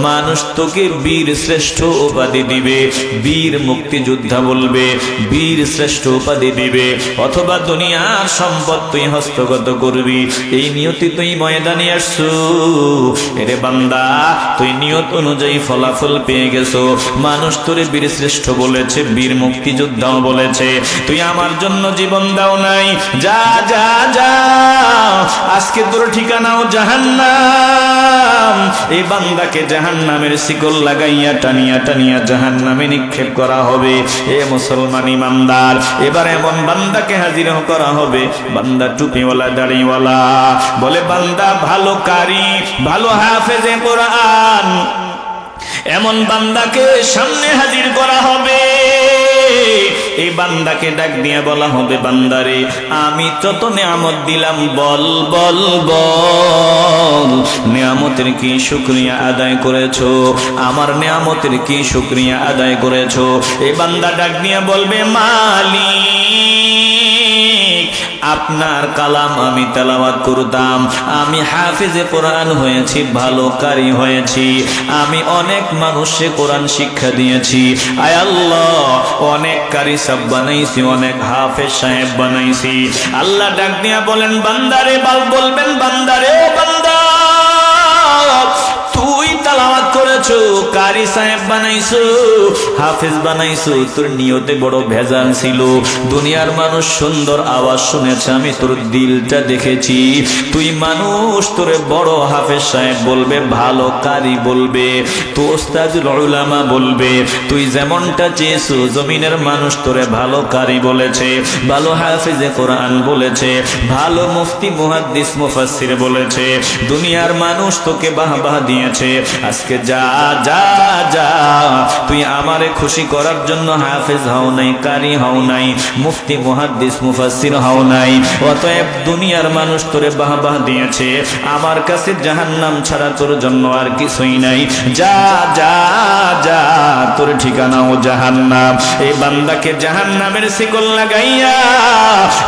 মানুষ তোকে বীর শ্রেষ্ঠ উপাধি দিবে, বীর মুক্তিযোদ্ধা বলবে, বীর শ্রেষ্ঠ উপাধি দিবে, অথবা দুনিয়ার সম্পদ তুই হস্তগত করবি। এই নিয়তি তুই ময়দানে আসছো। এরে বান্দা, তুই নিয়ত অনুযায়ী ফলাফল পেয়ে গেছো। মানুষ তোরে বীর শ্রেষ্ঠ বলেছে, বীর মুক্তিযোদ্ধাও বলেছে, তুই আমার জন্য জীবন দাও নাই। যা যা যা, আজকে তোর ঠিকানাও জাহান্নাম। এই বান্দাকে জাহান্নামের শিকল লাগাইয়া টানিয়া টানিয়া জাহান্নামে নিক্ষেপ করা হবে। এ মুসলমান ইমানদার, এবার এমন বান্দাকে হাজির করা হবে, বান্দা টুপিওয়ালা দাড়িওয়ালা, বলে বান্দা ভালো কারি, ভালো হাফেজে কোরআন, এমন বান্দাকে সামনে হাজির করা হবে। এই বান্দাকে ডাক দিয়ে বলা হবে, বান্দারে আমি যত নিয়ামত দিলাম, বল বল বল নিয়ামতের কি শুকরিয়া আদায় করেছো? আমার নিয়ামতের কি শুকরিয়া আদায় করেছো? এই বান্দা ডাক দিয়ে বলবে, মালিক আপনার কালাম আমি তেলাওয়াত করতাম, আমি হাফেজে কোরআন হয়েছি, ভালো কারি হয়েছি, আমি অনেক মানুষকে কোরআন শিক্ষা দিয়েছি। আয় আল্লাহ, অনেক কারি সাহেব বানাইছি, অনেক হাফেজ সাহেব বানাইছি। আল্লাহ ডাক দিয়া বলেন, বান্দারে বলবেন, বান্দারে বান্দা তুই তেলাওয়াত করেছো, কারি সাহেব বানাইছো, হাফেজ বানাইছো, তোর নিয়তে বড় ভেজাল ছিল। দুনিয়ার মানুষ সুন্দর আওয়াজ শুনেছে, আমি তোর দিলটা দেখেছি। তুই মানুষ তোরে বড় হাফেজ সাহেব বলবে, ভালো কারি বলবে, তো ওস্তাদুল উলামা বলবে। তুই যেমনটা চেয়েছো, জমিনের মানুষ তোরে ভালো কারি বলেছে, ভালো হাফেজে কোরআন বলেছে, ভালো মুফতি মুহাদ্দিস মুফাসসির বলেছে। দুনিয়ার মানুষ তোকে বাহবাহ দিয়েছে। আজকে যা যা যা, তুই আমারে খুশি করার জন্য হাফেজ হও নাই, কারি হও নাই, মুফতি মুহাদ্দিস মুফাসসির হও নাই। অতএব দুনিয়ার মানুষ তোরে বাহবাহ দিয়েছে, আমার কাছে জাহান্নাম ছাড়া তোর জন্য আর কিছুই নাই। যা যা যা, তোর ঠিকানাও জাহান্নাম। এই বান্দাকে জাহান্নামের শিকল লাগাইয়া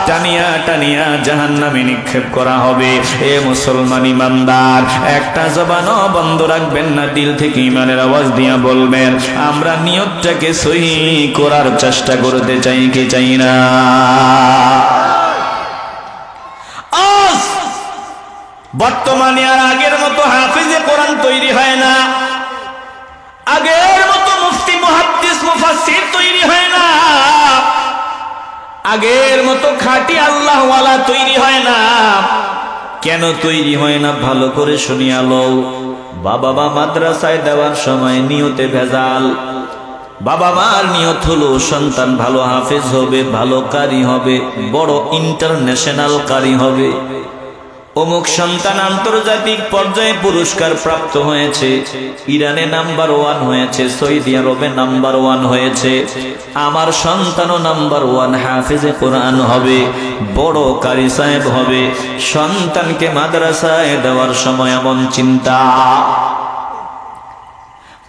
টানিয়া টানিয়া জাহান্নামে নিক্ষেপ করা হবে। এ মুসলমান ইমানদার, একটা জবানও বন্ধ রাখবেন না, দিল থেকে ইমানের আওয়াজ দিয়া বলবেন, আমরা নিয়তটাকে সহি করার চেষ্টা করতে চাই কি চাই না? বর্তমানে আর আগের মতো হাফেজে কোরআন তৈরি হয় না, আগের মতো মুফতি মুহাদ্দিস মুফাসসির তৈরি হয় না, আগের মতো খাঁটি আল্লাহওয়ালা তৈরি হয় না। কেন তৈরি হয় না? ভালো করে শুনিয়া লও। বাবা মা মাদ্রাসায় দেওয়ার সময় নিয়তে ভেজাল। বাবা মার নিয়ত হলো সন্তান ভালো হাফেজ হবে, ভালো কারি হবে, বড় ইন্টারন্যাশনাল কারি হবে। অমুক সন্তান আন্তর্জাতিক পর্যায়ে পুরস্কার প্রাপ্ত হয়েছে, ইরানে নাম্বার 1 হয়েছে, সৌদি আরবে নাম্বার 1 হয়েছে, আমার সন্তানও নাম্বার 1 হাফেজে কোরআন হবে, বড় কারি সাহেব হবে। সন্তানকে মাদ্রাসায় দেওয়ার সময় এমন চিন্তা।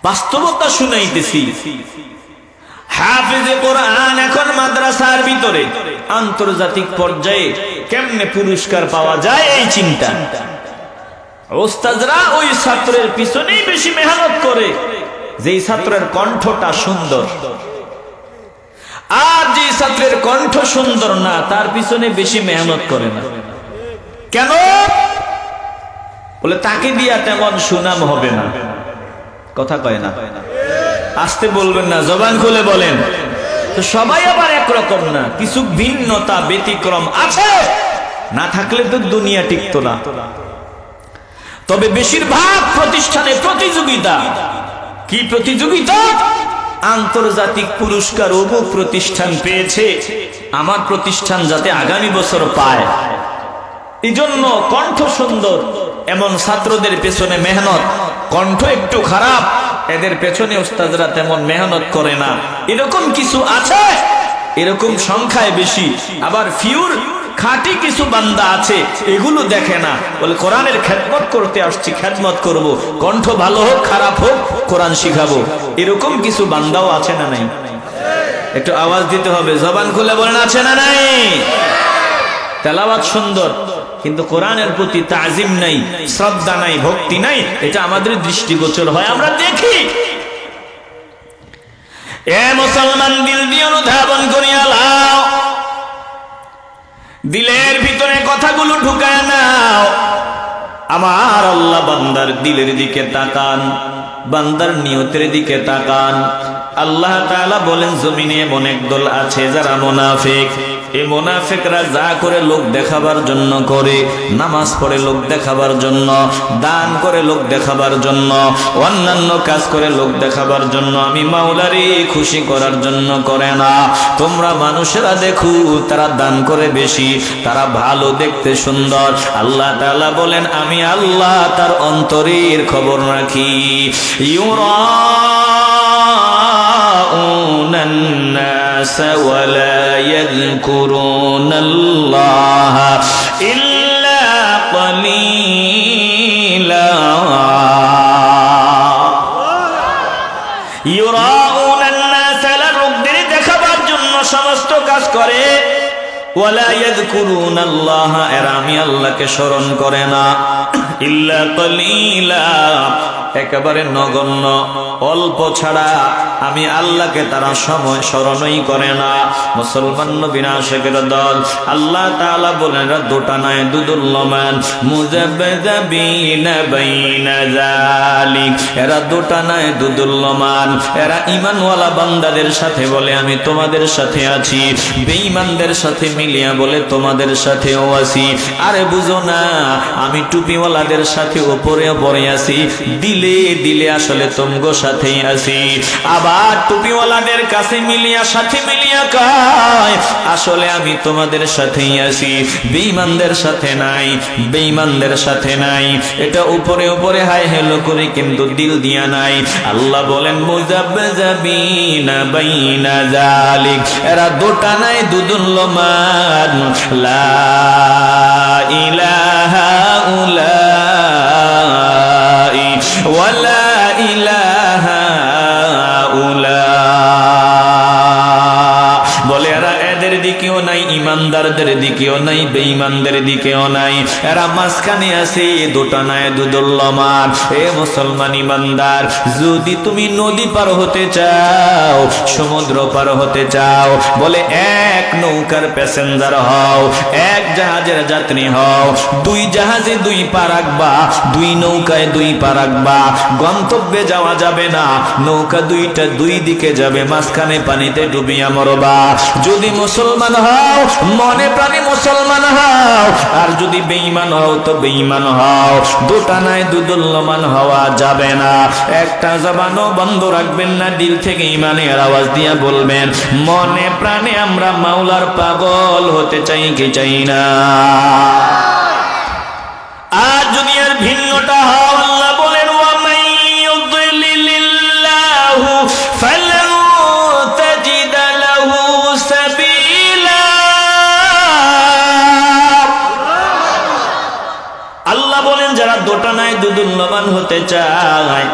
বাস্তবতা শুনাইতেছি, হাফেজে কোরআন এখন মাদ্রাসার ভিতরে আন্তর্জাতিক পর্যায়ে কেমনে পুরস্কার পাওয়া যায় এই চিন্তা। ওস্তাদরা ওই ছাত্রের পিছনেই বেশি মেহনত করে যেই ছাত্রের কণ্ঠটা সুন্দর, আর যে ছাত্রের কণ্ঠ সুন্দর না তার পিছনে বেশি মেহনত করে না। কেন? বলে তাকে দিয়া তেমন সুনাম হবে না। কথা কয় না, আসতে বলবেন না, জবান খুলে বলেন। তো সবাই আবার একরকম না, কিছু ভিন্নতা ব্যতিক্রম আছে, না থাকলে তো দুনিয়া টিকতো না। তবে বেশিরভাগ প্রতিষ্ঠানে প্রতিযোগিতা। কি প্রতিযোগিতা? আন্তর্জাতিক পুরস্কার অমুক প্রতিষ্ঠান পেয়েছে, আমার প্রতিষ্ঠান যাতে আগামী বছর পায়। এই জন্য কণ্ঠ সুন্দর এমন ছাত্রদের পেছনে মেহনত, কণ্ঠ একটু খারাপ এদের পেছনে উস্তাদরা তেমন মেহনত করে না। এরকম কিছু আছে, এরকম সংখ্যায় বেশি। আবার ফিউর খাঁটি কিছু বান্দা আছে, এগুলো দেখে না, বলে কোরআনের খেদমত করতে আসছি, খেদমত করব, কণ্ঠ ভালো হোক খারাপ হোক কোরআন শিখাবো। এরকম কিছু বান্দাও আছে না নাই? একটু আওয়াজ দিতে হবে, জবান খুলে বলেন আছে না নাই? তেলাওয়াত সুন্দর কিন্তু কোরআনের প্রতি তাজিম নাই, শ্রদ্ধা নাই, ভক্তি নাই, এটা আমাদের দৃষ্টিগোচর হয়, আমরা দেখি। এ মুসলমান, দিল দিয়ে অনুধাবন করিয়া লাও, দিলের ভিতরে কথাগুলো ঢুকায় নাও। আমার আল্লাহ বান্দার দিলের দিকে তাকান, বান্দার নিয়তের দিকে তাকান। আল্লাহ তাআলা বলেন, জমিনে এমন একদল আছে যারা মুনাফিক। এই মুনাফিকরা যা করে লোক দেখাবার জন্য করে, নামাজ পড়ে লোক দেখাবার জন্য, দান করে লোক দেখাবার জন্য, অন্যান্য কাজ করে লোক দেখাবার জন্য, আমি মাওলারে খুশি করার জন্য করে না। তোমরা মানুষেরা দেখো তারা দান করে বেশি, তারা ভালো দেখতে সুন্দর। আল্লাহ তাআলা বলেন, আমি আল্লাহ তার অন্তরের খবর রাখি। يراءون الناس ولا يذكرون الله إلا قليلا يراءون الناس লোকদের দেখাবার জন্য সমস্ত কাজ করে, ওয়ালা ইয়াযকুরুনা আল্লাহ, এরা আমি আল্লাহকে স্মরণ করে না, ইল্লা কলিলা, একেবারে নগণ্য অল্প ছাড়া আমি আল্লাহকে তারা সময় স্মরণই করে না। মুসলমান নবীর আশিকের দল, আল্লাহ তাআলা বলেন, এরা দুটা নয়, দুদুল্লমান মুযাবযাবিনা বাইনা যালিক, এরা দুটা নয়, দুদুল্লমান। এরা ঈমানওয়ালা বান্দাদের সাথে বলে আমি তোমাদের সাথে আছি, বেঈমানদের সাথে মিলিয়া বলে তোমাদের সাথেও আছি। আরে বুঝো না, আমি টুপিওয়ালাদের সাথে উপরে উপরে আছি, দিলে দিলে আসলে তোমগো সাথেই আছি। আবার টুপিওয়ালাদের কাছে মিলিয়া সাথে মিলিয়া কয় আসলে আমি তোমাদের সাথেই আছি, বেঈমানদের সাথে নাই, বেঈমানদের সাথে নাই। এটা উপরে উপরে হাই হেলো করে কিন্তু দিল দিয়া নাই। আল্লাহ বলেন, মুযাবযাবিনা বাইনা যালিক, এরা দুটা নাই, দুদুল্লমান, লা ইলাহা উলাই ওয়ালা ইলাহা উলা, বলে এরা এদের দিকেও নাই, ইমানদারদের দিকেও নাই, বেঈমানদের দিকেও নাই, এরা মাঝখানে আছে, দুটা নাই, দুদুল্লমান। এ মুসলমান ইমানদার, যদি তুমি নদী পার হতে চাও, সমুদ্র পার হতে চাও, বলে এক নৌকার প্যাসেঞ্জার হও, এক জাহাজের যাত্রী হও, দুই জাহাজে দুই পা রাখবা, দুই নৌকায় দুই পা রাখবা, গন্তব্যে যাওয়া যাবে না, নৌকা দুইটা দুই দিকে যাবে, মাঝখানে পানিতে ডুবিয়া মরবা। যদি মুসলমান হও, মনে প্রাণে মুসলমান হও, আর যদি বেঈমান হও তো বেঈমান হও, দুটা নাই, দুদুল্লমান হওয়া যাবে না। একটা জবানও বন্ধ রাখবেন না, দিল থেকে ঈমানের আওয়াজ দিয়া বলবেন, মনে প্রাণে আমরা মাওলার পাগল হতে চাই কি চাই না? দুদুল্যমান হতে চায়,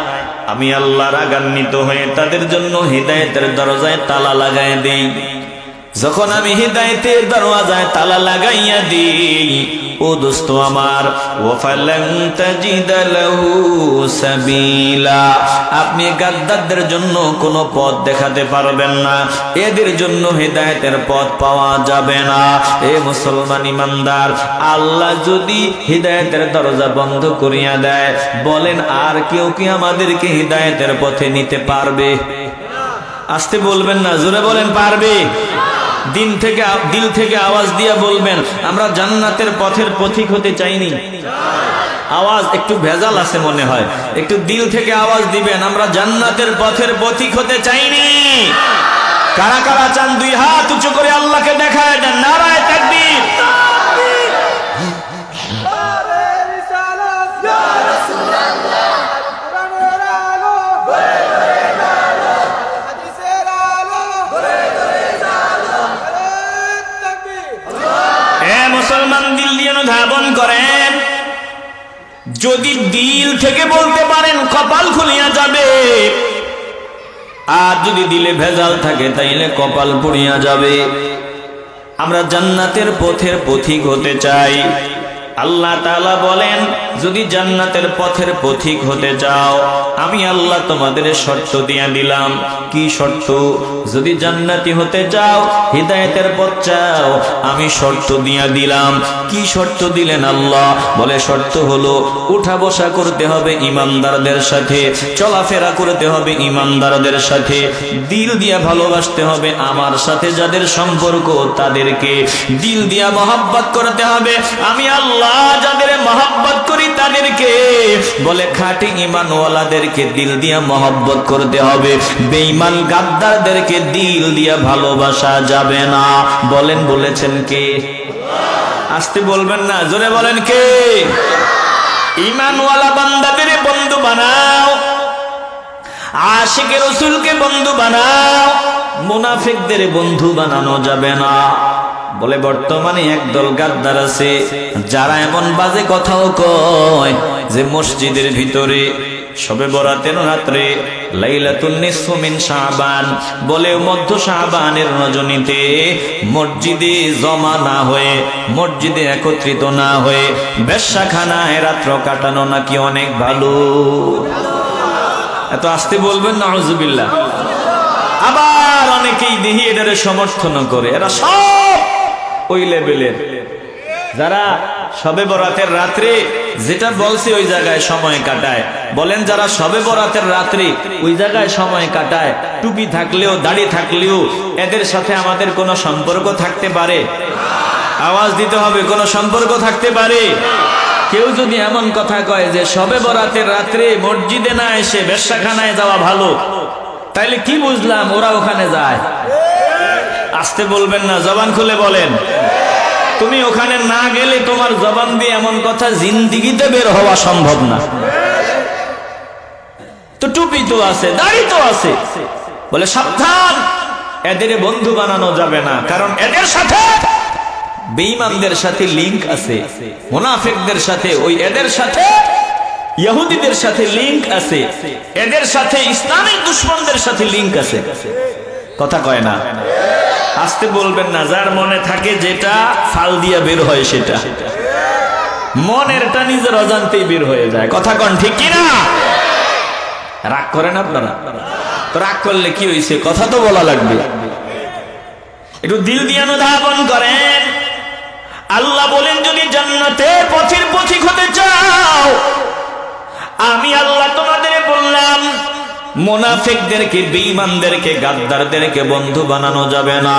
আমি আল্লাহ রাগান্বিত হয়ে তাদের জন্য হিদায়াতের দরজায় তালা লাগায় দেই। যখন আমি হিদায়াতের দরওয়াজায় তালা লাগাইয়া দিই, ও দোস্ত আমার, ওয়াফালান তাজিদা লাহু সাবিলা, আপনি গাদ্দারদের জন্য কোনো পথ দেখাতে পারবেন না, এদের জন্য হিদায়াতের পথ পাওয়া যাবে না। এ মুসলমান ইমানদার, আল্লাহ যদি হিদায়াতের দরজা বন্ধ করিয়া দেয়, বলেন আর কেউ কি আমাদেরকে হিদায়াতের পথে নিতে পারবে? আসতে বলবেন না, জোরে বলেন পারবে। দিল থেকে আওয়াজ দিয়ে বলবেন, আমরা জান্নাতের পথের পথিক হতে চাইনি। আওয়াজ একটু ভেজাল আছে মনে হয়, একটু দিল থেকে আওয়াজ দিবেন, আমরা জান্নাতের পথের পথিক হতে চাইনি। কারা কারা চান দুই হাত উঁচু করে আল্লাহকে দেখায় দেন, নারায়ে তাকবীর। মুসলমান দিল দিয়ে ধাবন করেন, যদি দিল থেকে বলতে পারেন কপাল খুলিয়া যাবে, আর যদি দিলে ভেজাল থাকে তাইলে কপাল পুড়িয়া যাবে। আমরা জান্নাতের পথের পথিক হতে চাই। আল্লাহ তাআলা বলেন, যদি জান্নাতের পথের পথিক হতে চাও, আমি আল্লাহ তোমাদের শর্ত দিয়া দিলাম। কি শর্ত? যদি জান্নাতি হতে চাও, হিদায়াতের পথ চাও, আমি শর্ত দিয়া দিলাম। কি শর্ত দিলেন আল্লাহ? বলে শর্ত হলো, উঠা বসা করতে হবে ইমানদারদের সাথে, চলাফেরা করতে হবে ইমানদারদের সাথে, দিল দিয়া ভালোবাসতে হবে আমার সাথে যাদের সম্পর্ক তাদেরকে, দিল দিয়া মহব্বত করতে হবে আমি আল্লাহ যাদের মহব্বত করি তাদেরকে। বলে খাঁটি ঈমানওয়ালাদেরকে দিল দিয়া মহব্বত করতে হবে, বেঈমান গাদ্দারদেরকে দিল দিয়া ভালোবাসা যাবে না। বলেন বলেছেন কে? আসতে বলবেন না, জোরে বলেন কে? ঈমানওয়ালা বান্দাদের বন্ধু বানাও, আশিকে রাসূলকে বন্ধু বানাও, মুনাফিকদের বন্ধু বানানো যাবে না। বলে বর্তমানে একদল গাদ্দার আছে যারা এমন বাজে কথাও কয় যে মসজিদের ভিতরে শবে বরাতের রাত্রে লাইলাতুন নিসফু মিন শাবান, বলে মধ্য শাবানের রজনীতে মসজিদে জমা না হয়ে, মসজিদে একত্রিত না হয়ে বেশ্যাখানায় রাত্র কাটানো নাকি অনেক ভালো। এত আসতে বলবেন নাউজুবিল্লাহ। আবার অনেকেই দেখি এটারে সমর্থন করে, এরা সব ওই লেভেলের যারা শবে বরাতের রাত্রে যেটা বলছে ওই জায়গায় সময় কাটায়। বলেন যারা শবে বরাতের রাত্রে ওই জায়গায় সময় কাটায়, টুপি থাকলেও দাড়ি থাকলেও এদের সাথে আমাদের কোনো সম্পর্ক থাকতে পারে? আওয়াজ দিতে হবে, কোনো সম্পর্ক থাকতে পারে? কেউ যদি এমন কথা কয় যে শবে বরাতের রাত্রে মসজিদে না এসে বেশ্যাখানায় যাওয়া ভালো, তাইলে কি বুঝলাম ওরা ওখানে যায়? আসতে বলবেন না, জবান খুলে বলেন। তুমি ওখানে না গেলে তোমার জবান দিয়ে এমন কথা জিন্দিগিতে বের হওয়া সম্ভব না। তো টুপি তো আছে, দাড়ি তো আছে, বলে সাবধান, এদের বন্ধু বানানো যাবে না, কারণ এদের সাথে বেঈমানদের সাথে লিংক আছে, মুনাফিকদের সাথে, ওই এদের সাথে ইহুদিদের সাথে লিংক আছে, এদের সাথে ইসলামিক দুশমনদের সাথে লিংক আছে। কথা কয় না? আসতে বলবেন না। যার মনে থাকে যেটা ফাল দিয়া বের হয় সেটা, মনেরটা নিজের অজান্তেই বের হয়ে যায়। কথা কন ঠিক কিনা? রাগ করেন আপনারা? তো রাগ করলে কি হয়েছে? কথা তো বলা লাগবে। একটু দিল দিয়ে অনুধাবন করেন। আল্লাহ বলেন, যদি জান্নাতের পথের পথিক হতে চাও, আমি আল্লাহ তোমাদের বললাম মুনাফিকদেরকে, বেঈমানদেরকে, গাদ্দারদেরকে বন্ধু বানানো যাবে না।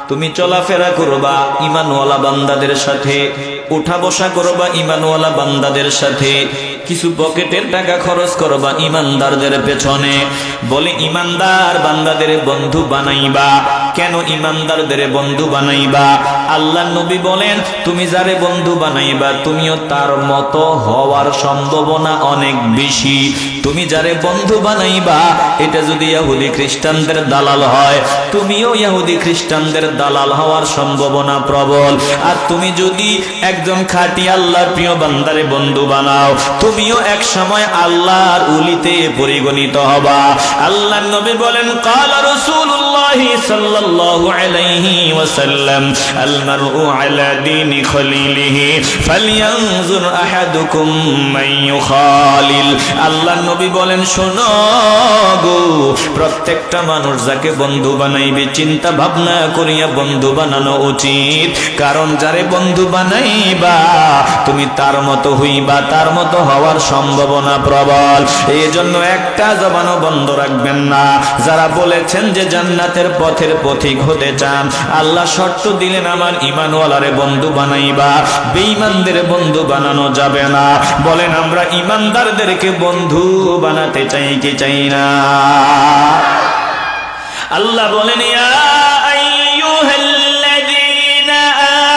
তুমি চলাফেরা করবা ঈমানওয়ালা বান্দাদের সাথে, উঠা বসা করবা ঈমানওয়ালা বান্দাদের সাথে, কিছু পকেটের টাকা খরচ করবা ঈমানদারদের পেছনে। বলে ঈমানদার বান্দাদের বন্ধু বানাইবা। কেন ঈমানদারদের বন্ধু বানাইবা? আল্লাহ নবী বলেন, তুমি যারে বন্ধু বানাইবা তুমিও তার মতো হওয়ার সম্ভাবনা অনেক বেশি। তুমি যারে বন্ধু বানাইবা এটা যদি ইহুদি খ্রিস্টানদের দালাল হয়, তুমিও ইহুদি খ্রিস্টানদের দালাল হওয়ার সম্ভাবনা প্রবল। আর তুমি যদি একজন খাঁটি আল্লাহর প্রিয় বান্দারে বন্ধু বানাও, তুমিও এক সময় আল্লাহর উলিতে পরিগণিত হবা। আল্লাহর নবী বলেন, ক্বালা রাসূলুল্লাহ সাল্লাল্লাহু আলাইহি ওয়াসাল্লাম, আল মারউ আলা দীনি খলিলিহি ফালইয়ানজুর আহাদুকুম মান ইউখালিল। আল্লাহর নবী বলেন, শোনো গো, প্রত্যেকটা মানুষ যাকে বন্ধু বানাইবে চিন্তা ভাবনা করিয়া বন্ধু বানানো উচিত। কারণ যারে বন্ধু বানাইবা তুমি তার মতো হইবা, তার মতো হওয়ার সম্ভাবনা প্রবল। এই জন্য একটা জবানও বন্ধ রাখবেন না। যারা বলেছেন যে জান্নাতের পথের পথিক হতে চান, আল্লাহ শর্ত দিলেন আমার ঈমানওয়ালারে বন্ধু বানাইবা, বেঈমানদের বন্ধু বানানো যাবে না। বলেন আমরা ঈমানদারদেরকে বন্ধু বানাতে চাই কি চাই না? আল্লাহ বলেন, ইয়া আইয়ুহাল্লাযীনা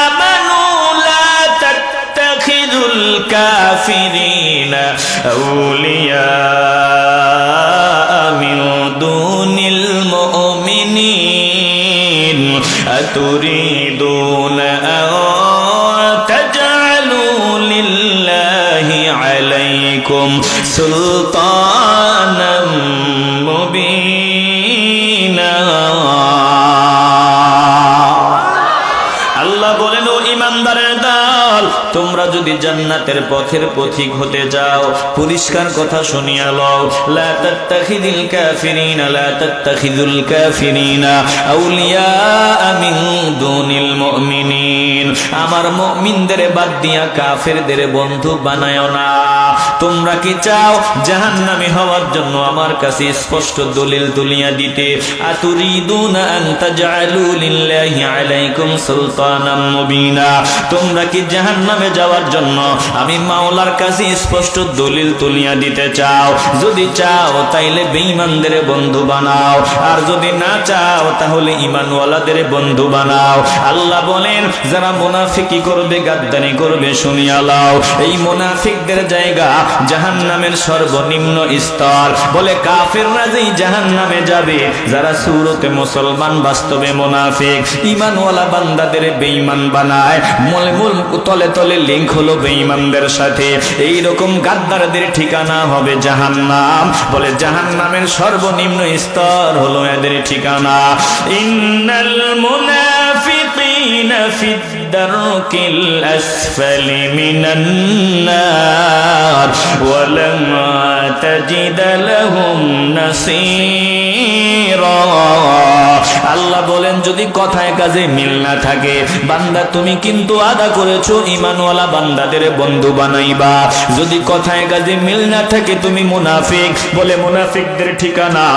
আমানু লা তাত্তাখিযুল কাফিরিনা আউলিয়া মিন দুনিল মুমিনিন আতুরিদুনা আন তাজআলু লিল্লাহি আলাইকুম সুলতানাম মুবিনা। আল্লাহ বলেন, ও ঈমানদারের দল, তোমরা যদি জান্নাতের পথের পথিক হতে যাও, পরিষ্কার কথা শুনিয়া লও, লা তাত্তাখিযুল কাফিরিনা লা তাত্তাখিযুল কাফিরিনা আউলিয়া মিন দুনিল মুমিনিন। আমার মুমিনদের বাদ দিয়া কাফেরদের বন্ধু বানায়ো না। তোমরা কি চাও জাহান্নামী হওয়ার জন্য আমার কাছে স্পষ্ট দলিল তুলিয়া দিতে? আতুরিদুনা আন তাজআলু লিল্লাহি আলাইকুম সুলতানাম মুবিনা। তোমরা কি জাহান্নামে যাওয়ার জন্য আমি মাওলার কাছে স্পষ্ট দলিল তুলিয়া দিতে চাও? যদি চাও তাইলে বেঈমানদের বন্ধু বানাও, আর যদি না চাও তাহলে ঈমানওয়ালাদের বন্ধু বানাও। আল্লাহ বলেন, যারা মুনাফিকি করবে, গাদ্দারি করবে, শুনিয়া লও, এই মুনাফিকদের জায়গা জাহান্নামের সর্বনিম্ন স্তর। বলে কাফেররা যেই জাহান্নামে যাবে যারা সুরতে মুসলমান, বাস্তবে মুনাফিক। ঈমানওয়ালা বান্দাদের বেঈমান বানায়, মূল তলে তলে লিংক হলো বেঈমানদের সাথে। এই রকম গাদ্দারদের ঠিকানা হবে জাহান্নাম। বলে জাহান্নামের সর্বনিম্ন স্তর হলো এদের ঠিকানা। ইন্নাল মুনাফিকিনা ফিদ দারকিল আসফালি মিনান নার ওয়া লাম তাজিদ লাহুম নাসীরা। আল্লাহ বলেন, যদি কথায় কাজে মিল না থাকে, বান্দা তুমি কিন্তু আদা করেছো ঈমানওয়ালা বান্দাদের বন্ধু বানাইবা। যদি কথায় কাজে মিল না থাকে তুমি মুনাফিক। বলে মুনাফিকদের ঠিকানা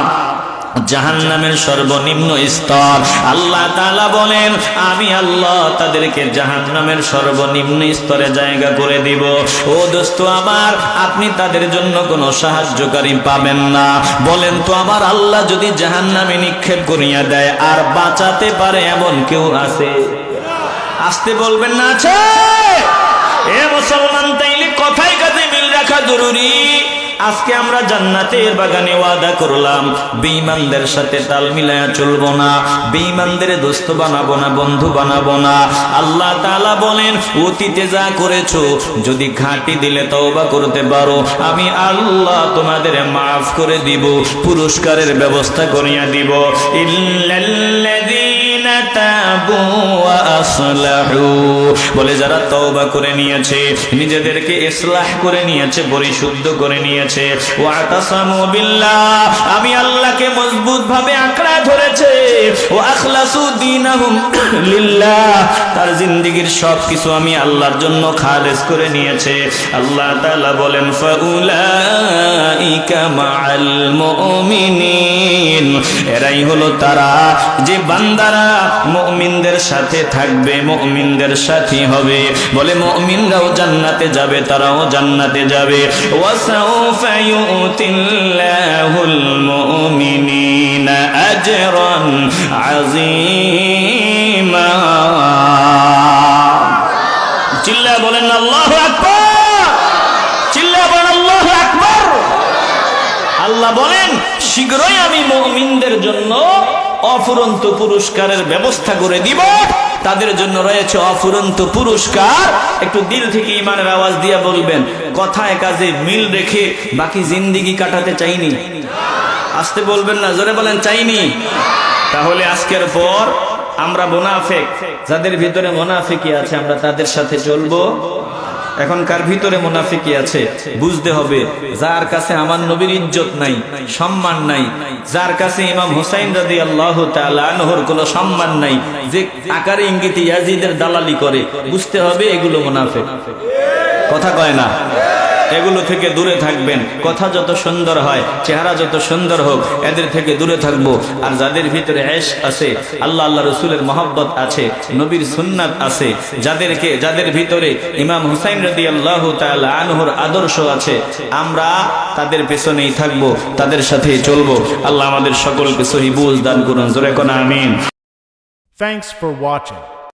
জাহান্নামের সর্বনিম্ন স্তর। আল্লাহ তাআলা বলেন, আমি আল্লাহ তাদেরকে জাহান্নামের সর্বনিম্ন স্তরে জায়গা করে দিব। ও দোস্ত আমার, আপনি তাদের জন্য কোনো সাহায্যকারী পাবেন না। বলেন তো, আমার আল্লাহ যদি জাহান্নামে নিক্ষেপ করিয়া দেয় আর বাঁচাতে পারে এমন কেউ আছে? আসতে বলবেন না আছে? এ মুসলমান, তাইলে কথায় কাজে মিল রাখা জরুরি। আজকে আমরা জান্নাতের বাগানে ওয়াদা করলাম, বেঈমানদের সাথে তাল মিলায়া চলবো না, বেঈমানদের দোস্ত বানাবো না, বন্ধু বানাবো না। আল্লাহ তাআলা বলেন, অতীতে যা করেছো যদি ঘাঁটি দিলে তওবা করতে পারো, আমি আল্লাহ তোমাদের মাফ করে দিব, পুরস্কারের ব্যবস্থা করিয়া দিব। ইল্লাল্লাযীনা তাবু ওয়া আসলাহু। বলে যারা তওবা করে নিয়েছে, নিজেদেরকে ইসলাহ করে নিয়েছে, পরিশুদ্ধ করে নিয়েছে, ওয়াতাসামু বিল্লাহ, আমি আল্লাহকে মজবুত ভাবে আঁকড়া ধরেছে, ওয়া আখলাসু দীনাহুম লিল্লাহ, তার জিন্দেগীর সবকিছু আমি আল্লাহর জন্য খালেস করে নিয়েছে। আল্লাহ তাআলা বলেন, ফাউলাইকা মাআল মুমিনিন। এরাই হলো তারা যে বান্দারা মুমিনদের সাথে থাকবে, মুমিনদের সাথী হবে। বলে মুমিনরাও জান্নাতে যাবে, তারাও জান্নাতে যাবে। ওয়াসাউফা ইউতিল্লাহুল মুমিনিনা আজরান আযীমা। চিল্লা বলেন আল্লাহু আকবার, চিল্লা বলেন আল্লাহু আকবার। শীঘ্রই আমি মুমিনদের জন্য অফুরন্ত পুরস্কারের ব্যবস্থা করে দিব। তাদের জন্য রয়েছে অফুরন্ত পুরস্কার। একটু দিল থেকে ঈমানের আওয়াজ দিয়ে বলবেন, কথায় কাজে মিল রেখে বাকি জিন্দেগি কাটাতে চাইনি। আসতে বলবেন না, জোরে বলেন চাইনি। তাহলে আজকের পর আমরা মুনাফিক, যাদের ভিতরে মুনাফিকি আছে আমরা তাদের সাথে চলবো। এখন কার ভিতরে মুনাফিকি আছে বুঝতে হবে। যার কাছে আমার নবীর ইজ্জত নাই, সম্মান নাই, যার কাছে ইমাম হুসাইন রাদিয়াল্লাহু তাআলা আনহুর কোনো সম্মান নাই, যে আকারে ইঙ্গিতে ইয়াজিদের দালালি করে, বুঝতে হবে এগুলো মুনাফিক। কথা কয় না? এগুলো থেকে দূরে থাকবেন। কথা যত সুন্দর হয়, চেহারা যত সুন্দর হোক, এদের থেকে দূরে থাকবো। আর যাদের ভিতরে ইশক আছে, আল্লাহ আল্লাহ রসুলের মহব্বত আছে, নবীর সুন্নাত আছে, যাদের ভিতরে ইমাম হুসাইন রাদিয়াল্লাহু তাআলা আনহুর আদর্শ আছে, আমরা তাদের পেছনেই থাকবো, তাদের সাথেই চলবো। আল্লাহ আমাদের সকলকে সহি বুঝ দান করুন। জোরে কোন আমিন। Thanks for watching.